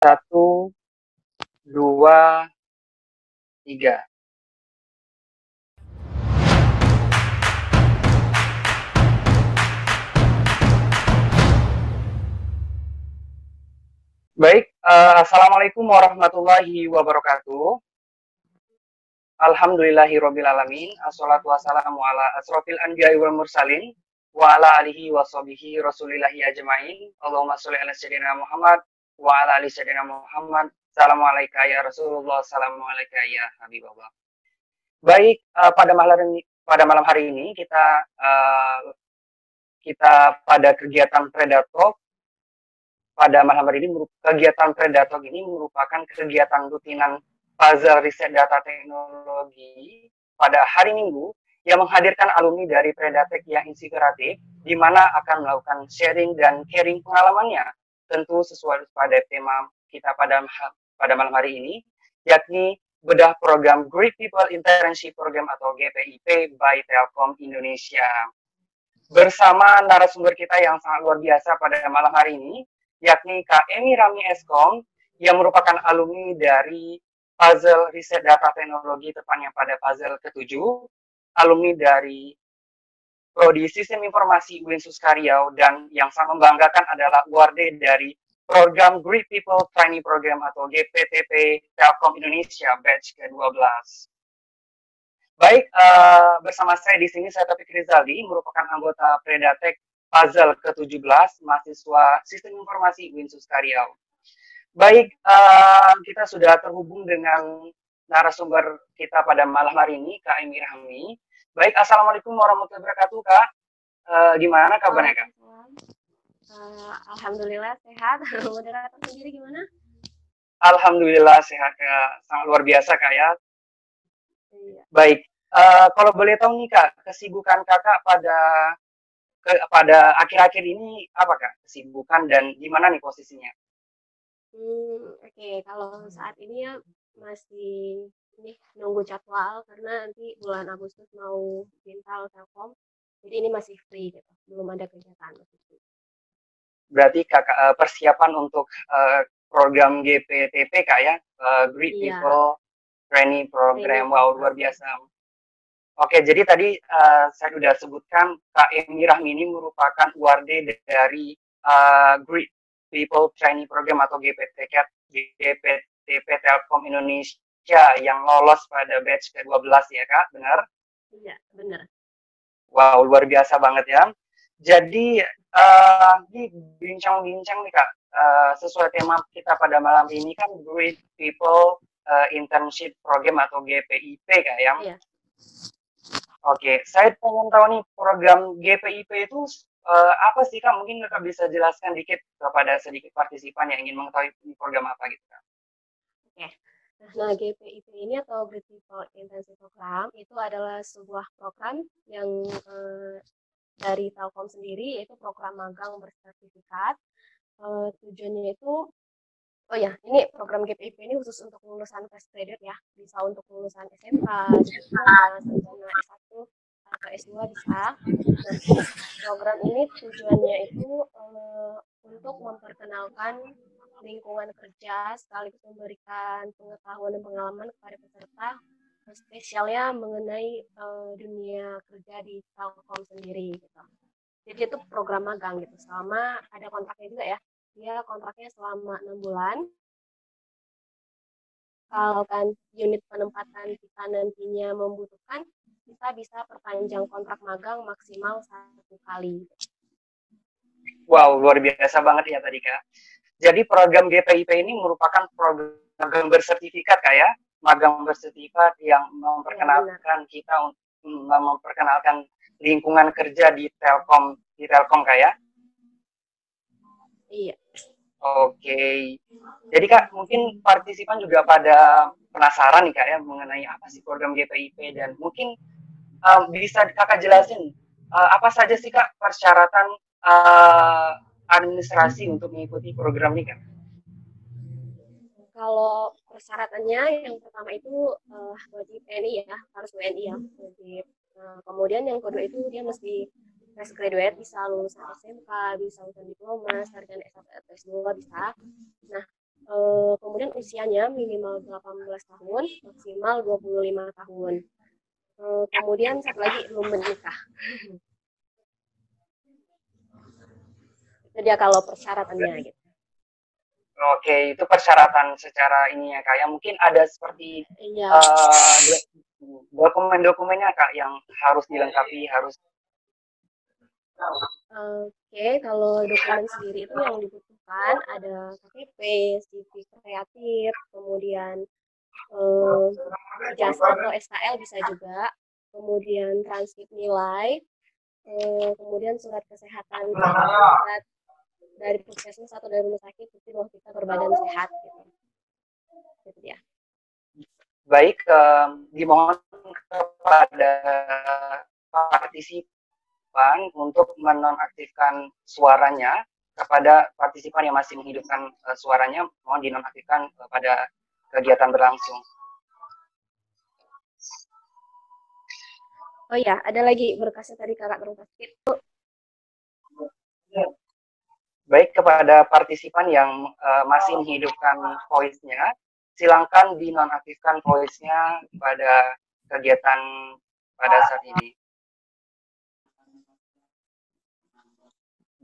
Satu, dua, tiga. Baik, Assalamualaikum warahmatullahi wabarakatuh. Alhamdulillahirrabbilalamin. Assalatu wassalamu ala asrofil anbiya'i wal mursalin. Wa ala alihi wa sahbihi rasulillahi ajma'in. Allahumma sholli ala sayyidina Muhammad. Wa ala ali sayyidina Muhammad. Assalamualaikum ya Rasulullah. Assalamualaikum ya Habibullah. Baik, pada malam hari ini kita pada kegiatan Predator. Pada malam hari ini, kegiatan Predator ini merupakan kegiatan rutinan puzzle riset data teknologi pada hari Minggu yang menghadirkan alumni dari Predatek yang inspiratif, di mana akan melakukan sharing dan caring pengalamannya, tentu sesuai pada tema kita pada malam hari ini, yakni bedah program Great People Internship Program atau GPIP by Telkom Indonesia. Bersama narasumber kita yang sangat luar biasa pada malam hari ini, yakni Kak Emi Rahmi Eskom, yang merupakan alumni dari puzzle riset data teknologi, tepatnya pada puzzle ke-7, alumni dari Prodi Sistem Informasi UIN Suskaryau, dan yang sangat membanggakan adalah awarded dari program Great People Training Program atau GPTP Telkom Indonesia batch ke-12. Baik, bersama saya di sini, saya Taufik Rizaldi, merupakan anggota Predatek puzzle ke-17, mahasiswa Sistem Informasi UIN Suskaryau. Baik, kita sudah terhubung dengan narasumber kita pada malam hari ini, Kak Emi Rahmi. Baik, Assalamualaikum warahmatullahi wabarakatuh, Kak. Gimana kabarnya, Kak? Alhamdulillah sehat. Moderator sendiri gimana? Alhamdulillah sehat, Kak. Sangat luar biasa, Kak, ya. Iya. Baik, kalau boleh tahu nih, Kak, kesibukan Kakak pada akhir-akhir ini apa, Kak? Kesibukan dan gimana nih posisinya? Oke, kalau saat ini ya masih nunggu jadwal karena nanti bulan Agustus mau pintal Telkom, jadi ini masih free gitu, belum ada kegiatan. Berarti Kakak persiapan untuk program GPTP, Kak, ya, Great People Training Program. Wow, luar biasa. Oke, jadi tadi saya sudah sebutkan Kak Emi Rahmi ini merupakan awarded dari Great People Training Program atau GPTP Telkom Indonesia yang lolos pada batch ke-12 ya, Kak, benar? Iya, benar. Wow, luar biasa banget ya. Jadi di bincang-bincang nih, Kak, sesuai tema kita pada malam ini kan Great People Internship Program atau GPIP, Kak, ya? Iya. Oke, saya pengen tahu nih program GPIP itu apa sih, Kak? Mungkin Kakak bisa jelaskan dikit kepada sedikit partisipan yang ingin mengetahui program apa gitu, Kak. Oke. Nah, GPIP ini atau Great People Internship Program itu adalah sebuah program yang dari Telkom sendiri, yaitu program magang bersertifikat. Tujuannya itu, oh ya, ini program GPIP ini khusus untuk lulusan fresh graduate ya, bisa untuk lulusan SMK, sarjana S1 atau S2 bisa. Nah, program ini tujuannya itu untuk memperkenalkan lingkungan kerja sekaligus memberikan pengetahuan dan pengalaman kepada peserta, spesialnya mengenai dunia kerja di Telkom sendiri gitu. Jadi itu program magang gitu, selama ada kontraknya juga ya. Dia kontraknya selama 6 bulan. Kalau kan unit penempatan kita nantinya membutuhkan, kita bisa perpanjang kontrak magang maksimal 1 kali. Wow, luar biasa banget ya tadi, Kak. Jadi program GPIP ini merupakan program magang bersertifikat, Kak, ya? Magang bersertifikat yang memperkenalkan kita memperkenalkan lingkungan kerja di Telkom, Kak, ya? Iya. Oke. Jadi, Kak, mungkin partisipan juga pada penasaran nih, Kak, ya, mengenai apa sih program GPIP, dan mungkin bisa Kakak jelasin apa saja sih, Kak, persyaratan administrasi untuk mengikuti program ini, Kak? Kalau persyaratannya yang pertama itu wajib WNI ya, harus WNI ya, wajib. Kemudian yang kedua itu dia mesti fresh graduate, bisa lulusan SMK, bisa lulusan diploma, sarjana S1 atau S2 bisa. Nah, kemudian usianya minimal 18 tahun, maksimal 25 tahun. Kemudian satu lagi belum menikah. Itu dia kalau persyaratannya gitu. Oke, itu persyaratan secara ininya Kak. Yang mungkin ada seperti Iya. dokumen-dokumennya Kak yang harus dilengkapi, harus. Oke, kalau dokumen sendiri itu yang dibutuhkan ada KTP, CV kreatif, kemudian ijazah atau SKL bisa juga, kemudian transkrip nilai, kemudian surat kesehatan, surat dari puskesmas atau dari rumah sakit bukti bahwa kita berbadan sehat gitu. Gitu ya. Baik, dimohon kepada partisipan untuk menonaktifkan suaranya. Kepada partisipan yang masih menghidupkan suaranya, mohon dinonaktifkan pada kegiatan berlangsung. Oh ya, ada lagi berkasnya tadi kakak rumah sakit. Baik, kepada partisipan yang masih menghidupkan voice-nya, silakan dinonaktifkan voice-nya pada kegiatan pada saat ini.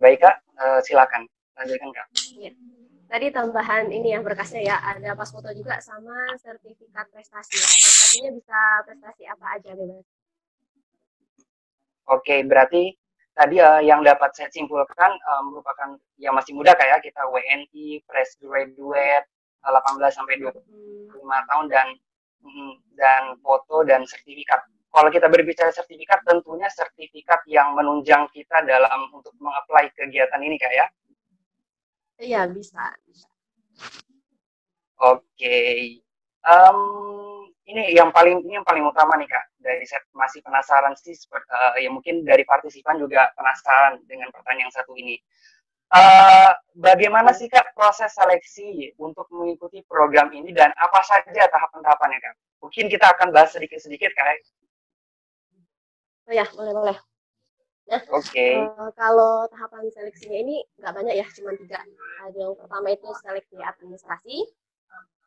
Baik Kak, silakan lanjutkan Kak. Ya. Tadi tambahan ini ya berkasnya ya, ada pas foto juga sama sertifikat prestasi. Prestasinya bisa prestasi apa aja bebas. Oke, berarti tadi yang dapat saya simpulkan merupakan yang masih muda kayak kita WNI, fresh graduate 18 sampai 25 tahun dan foto dan sertifikat. Kalau kita berbicara sertifikat, tentunya sertifikat yang menunjang kita dalam untuk mengapply kegiatan ini Kak ya. Iya, bisa. Oke. Ini yang paling utama nih Kak. Dari saya masih penasaran sih, ya mungkin dari partisipan juga penasaran dengan pertanyaan yang satu ini. Bagaimana sih Kak proses seleksi untuk mengikuti program ini dan apa saja tahapan-tahapannya Kak? Mungkin kita akan bahas sedikit-sedikit Kak. Oh ya, boleh. Nah, kalau tahapan seleksinya ini nggak banyak ya, cuma 3. Ada yang pertama itu seleksi administrasi,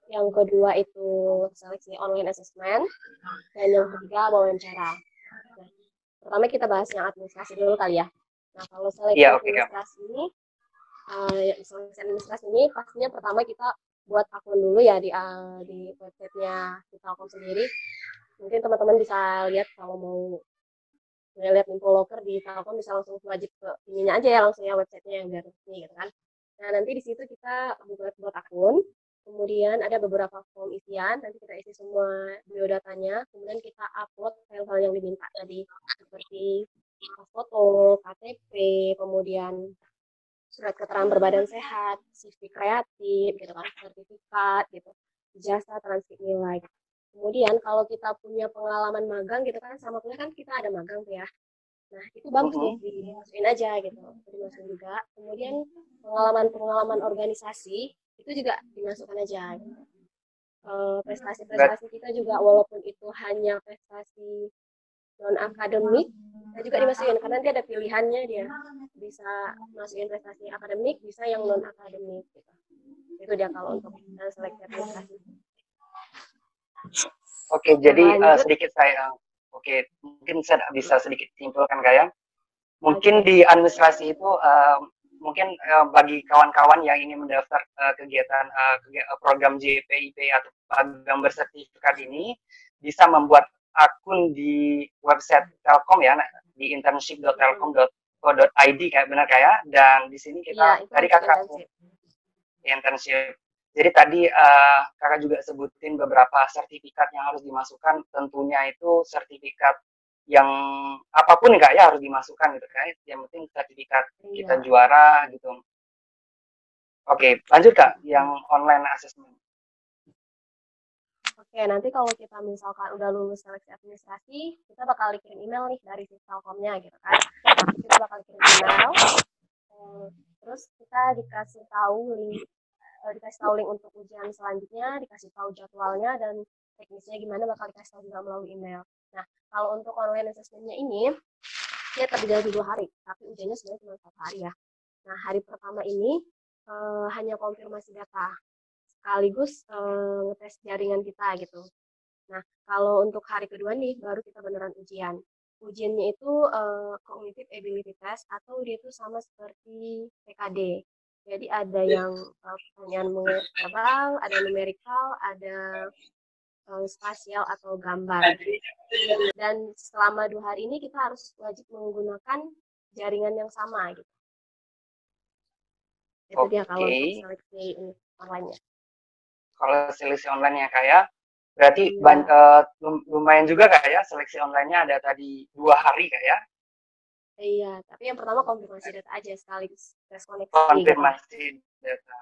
yang kedua itu seleksi online assessment, dan yang ketiga wawancara. Nah, pertama kita bahas yang administrasi dulu kali ya. Nah, kalau seleksi administrasi ini, seleksi administrasi ini pastinya pertama kita buat akun dulu ya di websitenya di Telkom sendiri. Mungkin teman-teman bisa lihat kalau mau lihat info loker di Telkom bisa langsung wajib ke ininya aja ya, langsung ya websitenya yang biar resmi gitu kan. Nah, nanti di situ kita buat akun, kemudian ada beberapa form isian, nanti kita isi semua biodatanya, kemudian kita upload file-file yang diminta tadi seperti foto, KTP, kemudian surat keterangan berbadan sehat, CV kreatif gitu kan, sertifikat gitu, ijazah, transkrip nilai. Kemudian kalau kita punya pengalaman magang gitu kan, sama kuliah kan kita ada magang tuh ya. Nah, itu bagus tuh dimasukin aja gitu. Dimasukin juga. Kemudian pengalaman organisasi itu juga dimasukkan aja. Gitu. Prestasi-prestasi kita juga walaupun itu hanya prestasi non akademik, kita juga dimasukin karena nanti ada pilihannya dia. Bisa masukin prestasi akademik, bisa yang non akademik gitu. Itu dia kalau untuk seleksi prestasi. Oke, jadi sedikit saya, mungkin saya bisa sedikit simpulkan kayak, mungkin di administrasi itu mungkin bagi kawan-kawan yang ingin mendaftar kegiatan program JPIP atau program bersertifikat ini bisa membuat akun di website Telkom ya, di internship.telkom.co.id kayak benar kayak, dan di sini kita tadi kakak internship. Jadi tadi kakak juga sebutin beberapa sertifikat yang harus dimasukkan. Tentunya itu sertifikat yang apapun Kak ya harus dimasukkan gitu kan. Yang penting sertifikat kita juara gitu. Oke, lanjut Kak yang online assessment. Oke, nanti kalau kita misalkan udah lulus seleksi administrasi, kita bakal dikirim email nih dari Telkomnya gitu kan. Kita bakal kirim email. Terus kita dikasih tahu link untuk ujian selanjutnya, dikasih tahu jadwalnya dan teknisnya gimana bakal dikasih tahu juga melalui email. Nah, kalau untuk online assessment-nya ini dia terdiri dari 2 hari, tapi ujiannya sebenarnya cuma 1 hari ya. Nah, hari pertama ini hanya konfirmasi data. sekaligus ngetes jaringan kita gitu. Nah, kalau untuk hari kedua nih baru kita beneran ujian. Ujiannya itu cognitive ability test atau dia itu sama seperti PKD. Jadi ada yang pertanyaan verbal, ada numerical, ada spasial atau gambar. Dan selama 2 hari ini kita harus wajib menggunakan jaringan yang sama gitu. Itu dia kalau untuk seleksi online-nya. Kalau seleksi online ya kayak berarti lumayan juga kayak seleksi online-nya ada tadi 2 hari kayak. Iya, tapi yang pertama konfirmasi data aja sekaligus tes koneksi. Konfirmasi data.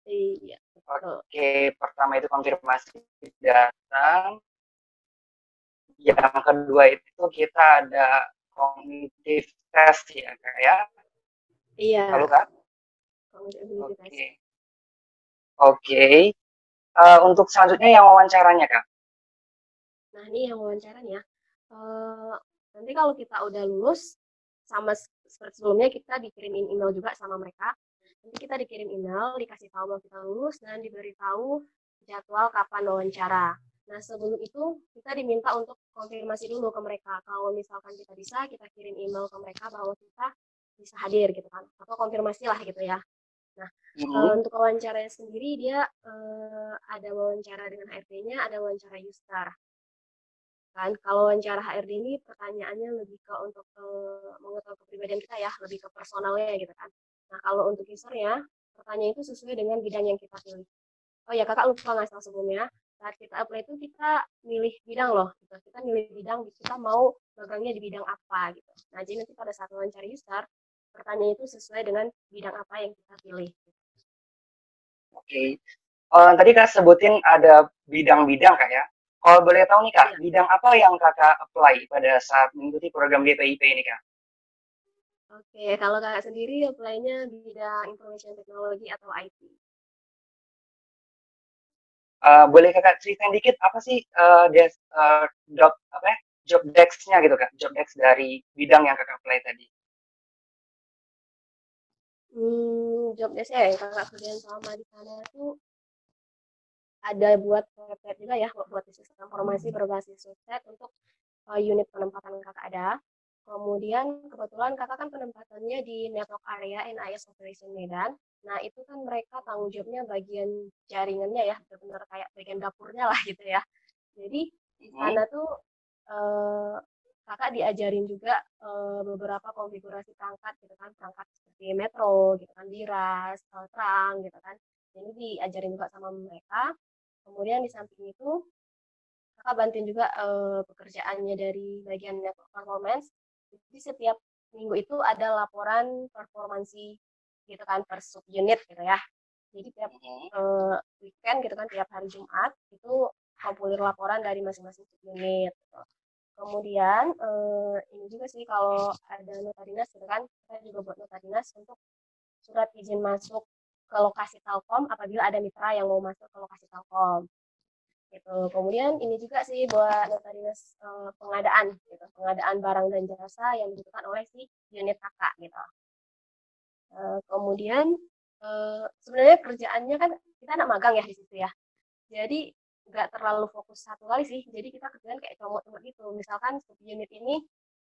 Iya. Oke, pertama itu konfirmasi data. Yang kedua itu kita ada cognitive test ya kayak. Iya. Halo Kak? Oke. Untuk selanjutnya yang wawancaranya Kak. Nah ini yang wawancaranya. Nanti kalau kita udah lulus, sama seperti sebelumnya kita dikirimin email juga sama mereka. Nanti kita dikirim email, dikasih tahu bahwa kita lulus dan diberitahu jadwal kapan wawancara. Nah sebelum itu kita diminta untuk konfirmasi dulu ke mereka. Kalau misalkan kita bisa, kita kirim email ke mereka bahwa kita bisa hadir gitu kan, atau konfirmasi lah gitu ya. Nah untuk wawancaranya sendiri dia ada wawancara dengan HRD-nya, ada wawancara user. Kan kalau wawancara HRD ini pertanyaannya lebih ke untuk mengetahui kepribadian kita ya, lebih ke personalnya gitu kan. Nah kalau untuk usernya, pertanyaan itu sesuai dengan bidang yang kita pilih. Oh ya kakak lupa ngasih tahu sebelumnya, saat kita apply itu kita milih bidang loh, gitu. Kita milih bidang, kita mau magangnya di bidang apa gitu. Nah jadi nanti pada saat wawancara user, pertanyaan itu sesuai dengan bidang apa yang kita pilih. Oke. Tadi Kak sebutin ada bidang-bidang Kak ya. Kalau boleh tahu nih Kak, bidang apa yang Kakak apply pada saat mengikuti program DPIP ini Kak? Oke, kalau Kakak sendiri apply-nya bidang Information Technology atau IT. Boleh Kakak ceritain dikit apa sih job desk-nya gitu Kak? Job desk dari bidang yang Kakak apply tadi. Job desk-nya yang Kakak kerjain selama di sana itu ada buat website juga ya, buat sistem informasi berbasis website untuk unit penempatan Kakak ada. Kemudian kebetulan Kakak kan penempatannya di network area NIS Operation Medan. Nah itu kan mereka tanggung jawabnya bagian jaringannya ya, benar-benar kayak bagian dapurnya lah gitu ya. Jadi di sana tuh Kakak diajarin juga beberapa konfigurasi perangkat gitu kan, perangkat seperti Metro gitu kan, Diras, Terang gitu kan. Jadi diajarin juga sama mereka. Kemudian di samping itu kakak bantuin juga pekerjaannya dari bagian network performance. Jadi setiap minggu itu ada laporan performansi gitu kan per sub unit gitu ya. Jadi tiap weekend gitu kan, tiap hari Jumat itu kompilir laporan dari masing-masing sub unit. Gitu. Kemudian ini juga sih kalau ada nota dinas gitu kan, kita juga buat nota dinas untuk surat izin masuk ke lokasi Telkom apabila ada mitra yang mau masuk ke lokasi Telkom. Gitu. Kemudian ini juga sih buat nota dinas pengadaan gitu, pengadaan barang dan jasa yang dibutuhkan oleh si unit kakak gitu. Kemudian sebenarnya kerjaannya kan kita anak magang ya di situ ya. Jadi nggak terlalu fokus satu kali sih. Jadi kita kerjaan kayak comot-comot gitu. Misalkan unit ini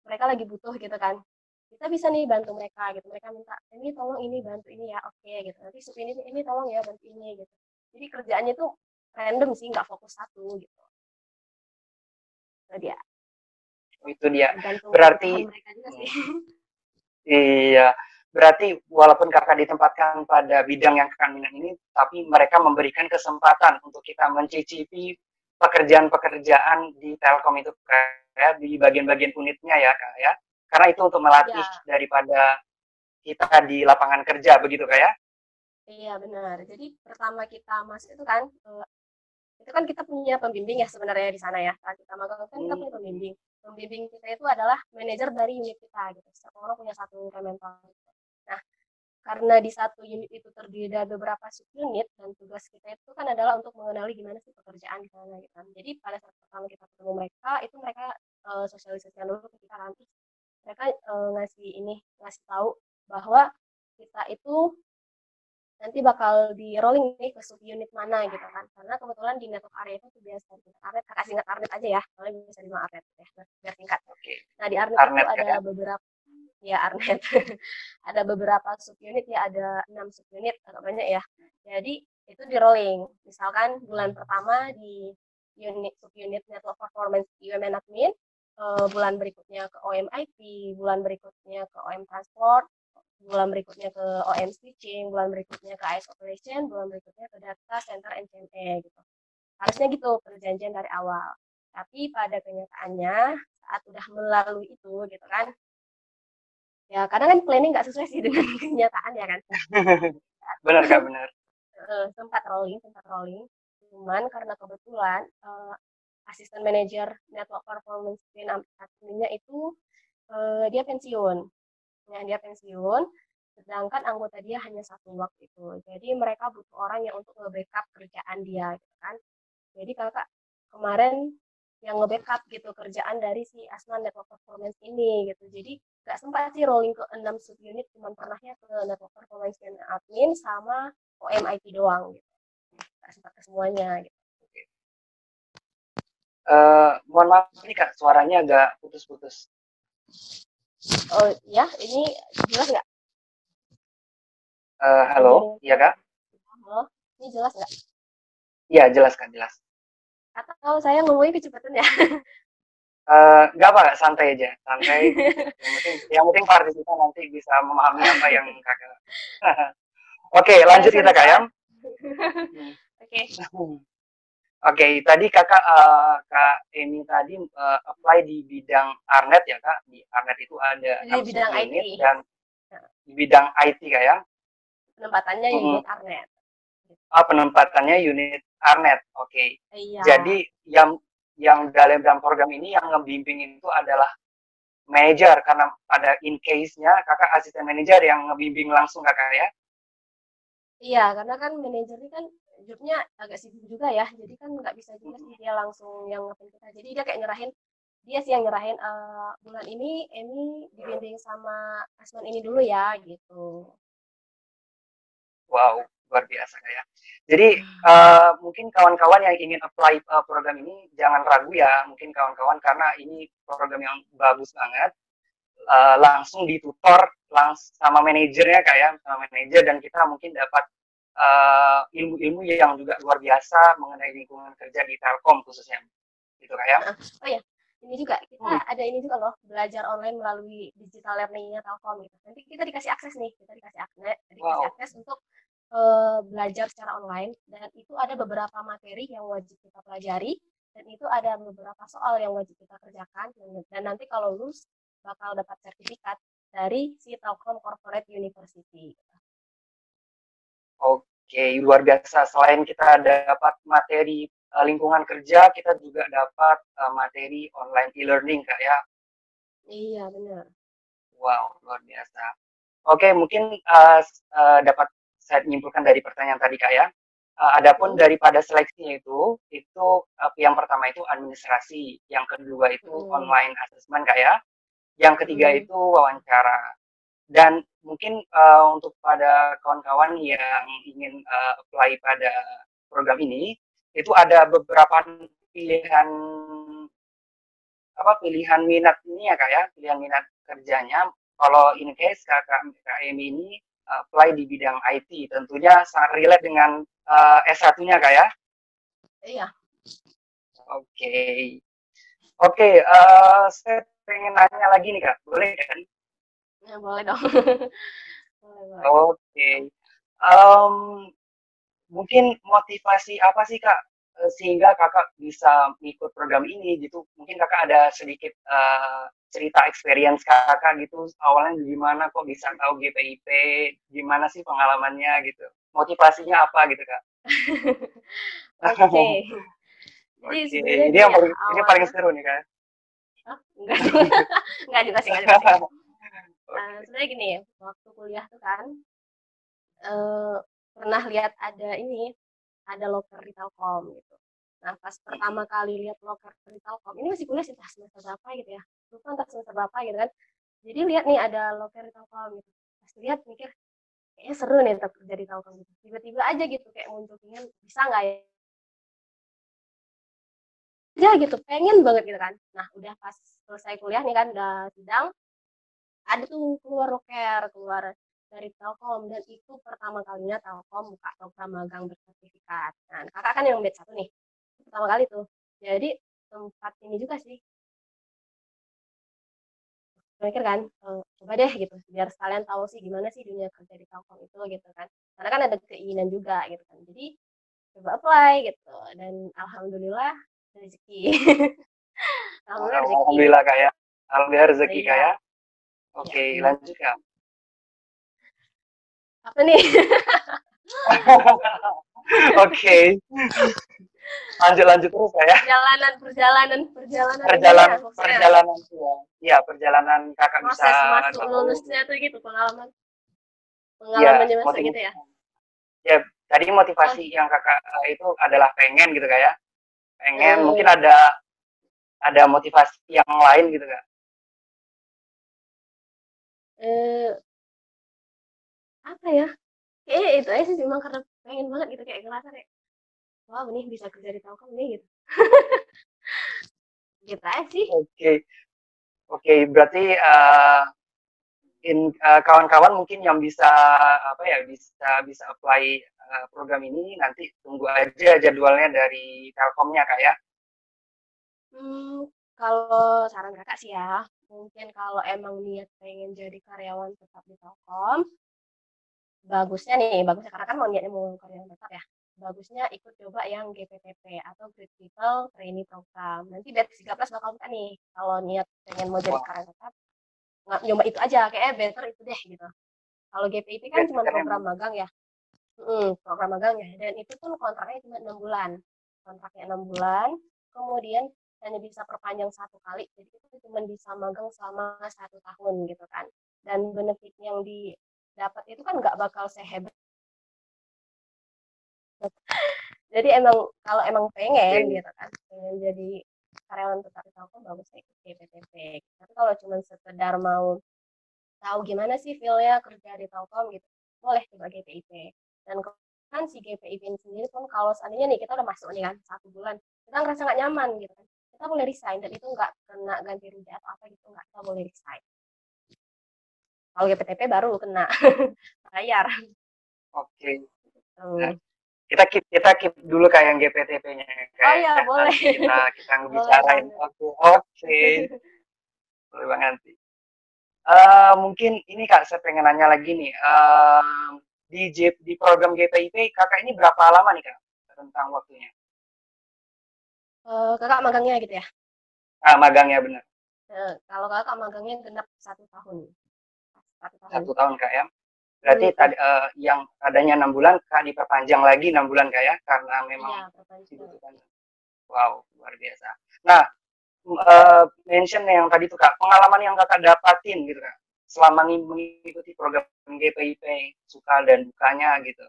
mereka lagi butuh gitu kan. Kita bisa nih bantu mereka gitu. Mereka minta ini tolong ini bantu ini ya, oke gitu. Nanti sub ini tolong ya bantu ini gitu. Jadi kerjaannya tuh random sih, nggak fokus satu gitu. Itu dia. Itu dia. Gantung berarti mereka juga sih. Iya, berarti walaupun kakak ditempatkan pada bidang yang kakak minat ini, tapi mereka memberikan kesempatan untuk kita mencicipi pekerjaan-pekerjaan di Telkom itu kayak di bagian-bagian unitnya ya kak ya. Karena itu untuk melatih daripada kita di lapangan kerja begitu kak ya. Iya benar. Jadi pertama kita masuk itu kan kita punya pembimbing ya sebenarnya di sana ya. Saat kita magang kan kita punya pembimbing. Pembimbing kita itu adalah manajer dari unit kita gitu. Setiap orang punya satu mentor. Nah, karena di satu unit itu terdiri dari beberapa subunit dan tugas kita itu kan adalah untuk mengenali gimana sih pekerjaan di sana gitu kan. Jadi pada saat pertama kita ketemu mereka, itu mereka sosialisasikan dulu ke kita kan. Mereka ngasih tahu bahwa kita itu nanti bakal di rolling nih ke subunit mana gitu kan. Karena kebetulan di network area itu biasa disingkat Arnet, kakak singkat Arnet aja ya, soalnya bisa dibilang Arnet ya, biar singkat. Oke, Nah di Arnet itu Arnet ada ya. beberapa, ya Arnet, ada beberapa subunit ya, ada 6 subunit, agak banyak ya. Jadi itu di rolling. Misalkan bulan pertama di subunit network performance UMN admin, bulan berikutnya ke OMIP, bulan berikutnya ke OM transport, bulan berikutnya ke OM switching, bulan berikutnya ke IS operation, bulan berikutnya ke data center NCME gitu. Harusnya gitu perjanjian dari awal. Tapi pada kenyataannya saat udah melalui itu gitu kan, ya kadang kan planning nggak sesuai sih dengan kenyataan ya kan. Benar Kak, benar. Sempat rolling. Cuman karena kebetulan asisten manajer network performance team adminnya itu dia pensiun. Nah, dia pensiun, sedangkan anggota dia hanya satu waktu itu. Jadi mereka butuh orang yang untuk nge-backup kerjaan dia, gitu kan. Jadi kakak kemarin yang nge-backup gitu kerjaan dari si Asman Network Performance ini gitu. Jadi nggak sempat sih rolling ke 6 subunit, cuma pernahnya ke Network Performance dan admin sama OMIP doang gitu. Nggak sempat ke semuanya gitu. Mohon maaf nih Kak, suaranya agak putus-putus. Oh ya, ini jelas nggak? Halo, iya Kak? Halo, ini jelas nggak? Iya, jelas Kak, jelas. Atau saya ngomongnya kecepatan ya? Nggak apa, santai aja, santai. Yang penting partisipan nanti bisa memahami apa yang Kakak. Oke, lanjut Sorry, kita Kak ya. Oke. Oke, tadi Kakak, Kak Emi tadi apply di bidang Arnet ya Kak. Di Arnet itu ada Di 6 bidang IT. subunit dan di bidang IT Kak ya. Penempatannya Mm-mm. unit Arnet. Penempatannya unit Arnet. Oke. Iya. Jadi yang dalam program ini yang ngebimbing itu adalah manajer karena pada in case-nya Kakak asisten manajer yang ngebimbing langsung Kakak ya. Iya, karena kan manajer ini kan jobnya agak sibuk juga ya. Jadi kan nggak bisa juga sih dia langsung yang ngepen kita. Jadi dia kayak nyerahin, dia sih yang nyerahin bulan ini dibimbing sama Asman ini dulu ya gitu. Wow, luar biasa Kak ya. Jadi mungkin kawan-kawan yang ingin apply program ini jangan ragu ya, mungkin kawan-kawan karena ini program yang bagus banget. Langsung ditutor langsung sama manajernya kayak sama manajer dan kita mungkin dapat ilmu-ilmu yang juga luar biasa mengenai lingkungan kerja di Telkom khususnya gitu kayak. Oh ya, ini juga kita ada ini juga loh, belajar online melalui digital learning-nya Telkom gitu. Nanti kita dikasih akses nih, kita dikasih Wow. akses untuk belajar secara online, dan itu ada beberapa materi yang wajib kita pelajari, dan itu ada beberapa soal yang wajib kita kerjakan, dan nanti kalau lulus bakal dapat sertifikat dari si Telkom Corporate University. Oke, luar biasa. Selain kita dapat materi lingkungan kerja, kita juga dapat materi online e-learning Kak ya. Iya benar. Wow, luar biasa. Oke, mungkin dapat saya menyimpulkan dari pertanyaan tadi Kak ya. Adapun daripada seleksinya itu yang pertama itu administrasi, yang kedua itu online assessment Kak ya, yang ketiga itu wawancara. Dan mungkin untuk pada kawan-kawan yang ingin apply pada program ini, itu ada beberapa pilihan pilihan minat ini ya Kak ya, pilihan minat kerjanya. Kalau in case KKM ini apply di bidang IT, tentunya sangat relate dengan S1-nya Kak ya. Iya. Oke. Oke, saya pengen nanya lagi nih Kak, boleh kan? Ya, boleh dong. boleh. Oke. Mungkin motivasi apa sih Kak sehingga Kakak bisa mengikut program ini gitu? Mungkin Kakak ada sedikit cerita experience Kakak gitu, awalnya gimana kok bisa tahu GPIP, gimana sih pengalamannya gitu? Motivasinya apa gitu Kak? Oke. Jadi Oke, sebenarnya ini gini ya, ini paling awalnya seru nih Kak. enggak juga, enggak juga sih, enggak juga sih. Sebenarnya gini ya, waktu kuliah tuh kan pernah lihat ada loker di Telkom gitu. Nah, pas pertama kali lihat loker di Telkom, ini masih kuliah sih, entah semester berapa gitu ya. Lupa entah semester berapa gitu kan. Jadi lihat nih ada loker di Telkom gitu. Pas lihat mikir, kayaknya seru nih tetap kerja di Telkom gitu. Tiba-tiba aja gitu kayak muncul pengen bisa nggak ya gitu, pengen banget gitu kan. Nah udah pas selesai kuliah nih kan, udah sidang, ada tuh keluar roker, keluar dari Telkom, dan itu pertama kalinya Telkom buka program magang bersertifikat. Nah kakak kan yang batch 1 nih, pertama kali tuh. Jadi tempat ini juga sih, mikir kan, coba deh gitu, biar sekalian tahu sih gimana sih dunia kerja di Telkom itu gitu kan. Karena kan ada keinginan juga gitu kan. Jadi coba apply gitu, dan alhamdulillah rezeki. Alhamdulillah rezeki. Alhamdulillah Kak ya. Alhamdulillah rezeki Kak Iya, ya. iya Oke, benar. lanjut Kak. Apa nih? Oke, lanjut terus Kak ya. perjalanan ininya maksudnya Perjalanan ya. Iya, perjalanan Kakak bisa proses masuk tahu lulusnya tuh gitu, pengalaman ya pengalamannya masuk gitu ya. ya tadi Oh, motivasi yang Kakak itu adalah pengen gitu Kak ya. Pengen mungkin eh, ada motivasi yang lain gitu Kak. eh, apa ya? Kayaknya itu aja sih, cuma karena pengen banget gitu, kayak ngerasa kayak wah ini bisa kerja di Telkom nih gitu. Gitu aja sih. Oke. Oke, berarti kawan-kawan mungkin yang bisa apa ya bisa apply program ini nanti tunggu aja jadwalnya dari Telkomnya Kak ya. Hmm, kalau saran kakak sih ya, mungkin kalau emang niat pengen jadi karyawan tetap di Telkom, bagusnya karena kan mau niatnya mau karyawan tetap ya, bagusnya ikut coba yang GPTP atau Great People Trainee Program. Nanti batch 13 bakal buka nih. Kalau niat pengen mau jadi Wah, karyawan tetap, nggak nyoba itu aja, kayaknya better itu deh gitu. Kalau GPIP kan cuma program memang magang ya. Program magang ya, dan itu pun kontraknya cuma 6 bulan. Kontraknya 6 bulan, kemudian hanya bisa perpanjang 1 kali, jadi itu cuma bisa magang selama 1 tahun gitu kan. Dan benefit yang didapat itu kan nggak bakal sehebat. Jadi emang kalau emang pengen oke. gitu kan, pengen jadi karyawan tetap di Telkom, bagusnya ikut GPTP. Tapi kalau cuma sekedar mau tahu gimana sih feel-nya kerja di Telkom gitu, boleh coba GPIP. Dan kan si GPIP ini sendiri pun kalau seandainya nih kita udah masuk nih kan 1 bulan, kita ngerasa nggak nyaman gitu kan, kita boleh resign, dan itu nggak kena ganti rugi atau apa gitu, nggak, kita boleh resign. Kalau GPTP baru kena bayar. Oke. Nah, Hmm. kita keep dulu kayak yang GPTP-nya Oh kayak ya boleh. nanti kita Boleh ngebicarain. boleh. Oke, oke. Boleh banget nanti. Mungkin ini Kak, saya pengen nanya lagi nih. Di program GPIP Kakak ini berapa lama nih Kak tentang waktunya? Kakak magangnya gitu ya. Magangnya benar. Kalau kakak magangnya genap 1 tahun. 1 tahun. 1 tahun Kak ya. Berarti Hmm, tadi yang adanya 6 bulan Kak diperpanjang lagi 6 bulan Kak ya karena memang iya perpanjangan. dibutuhkan. Wow, luar biasa. Nah, mention yang tadi tuh Kak, pengalaman yang Kakak dapatin gitu Kak selama mengikuti program GPIP, suka dan dukanya gitu.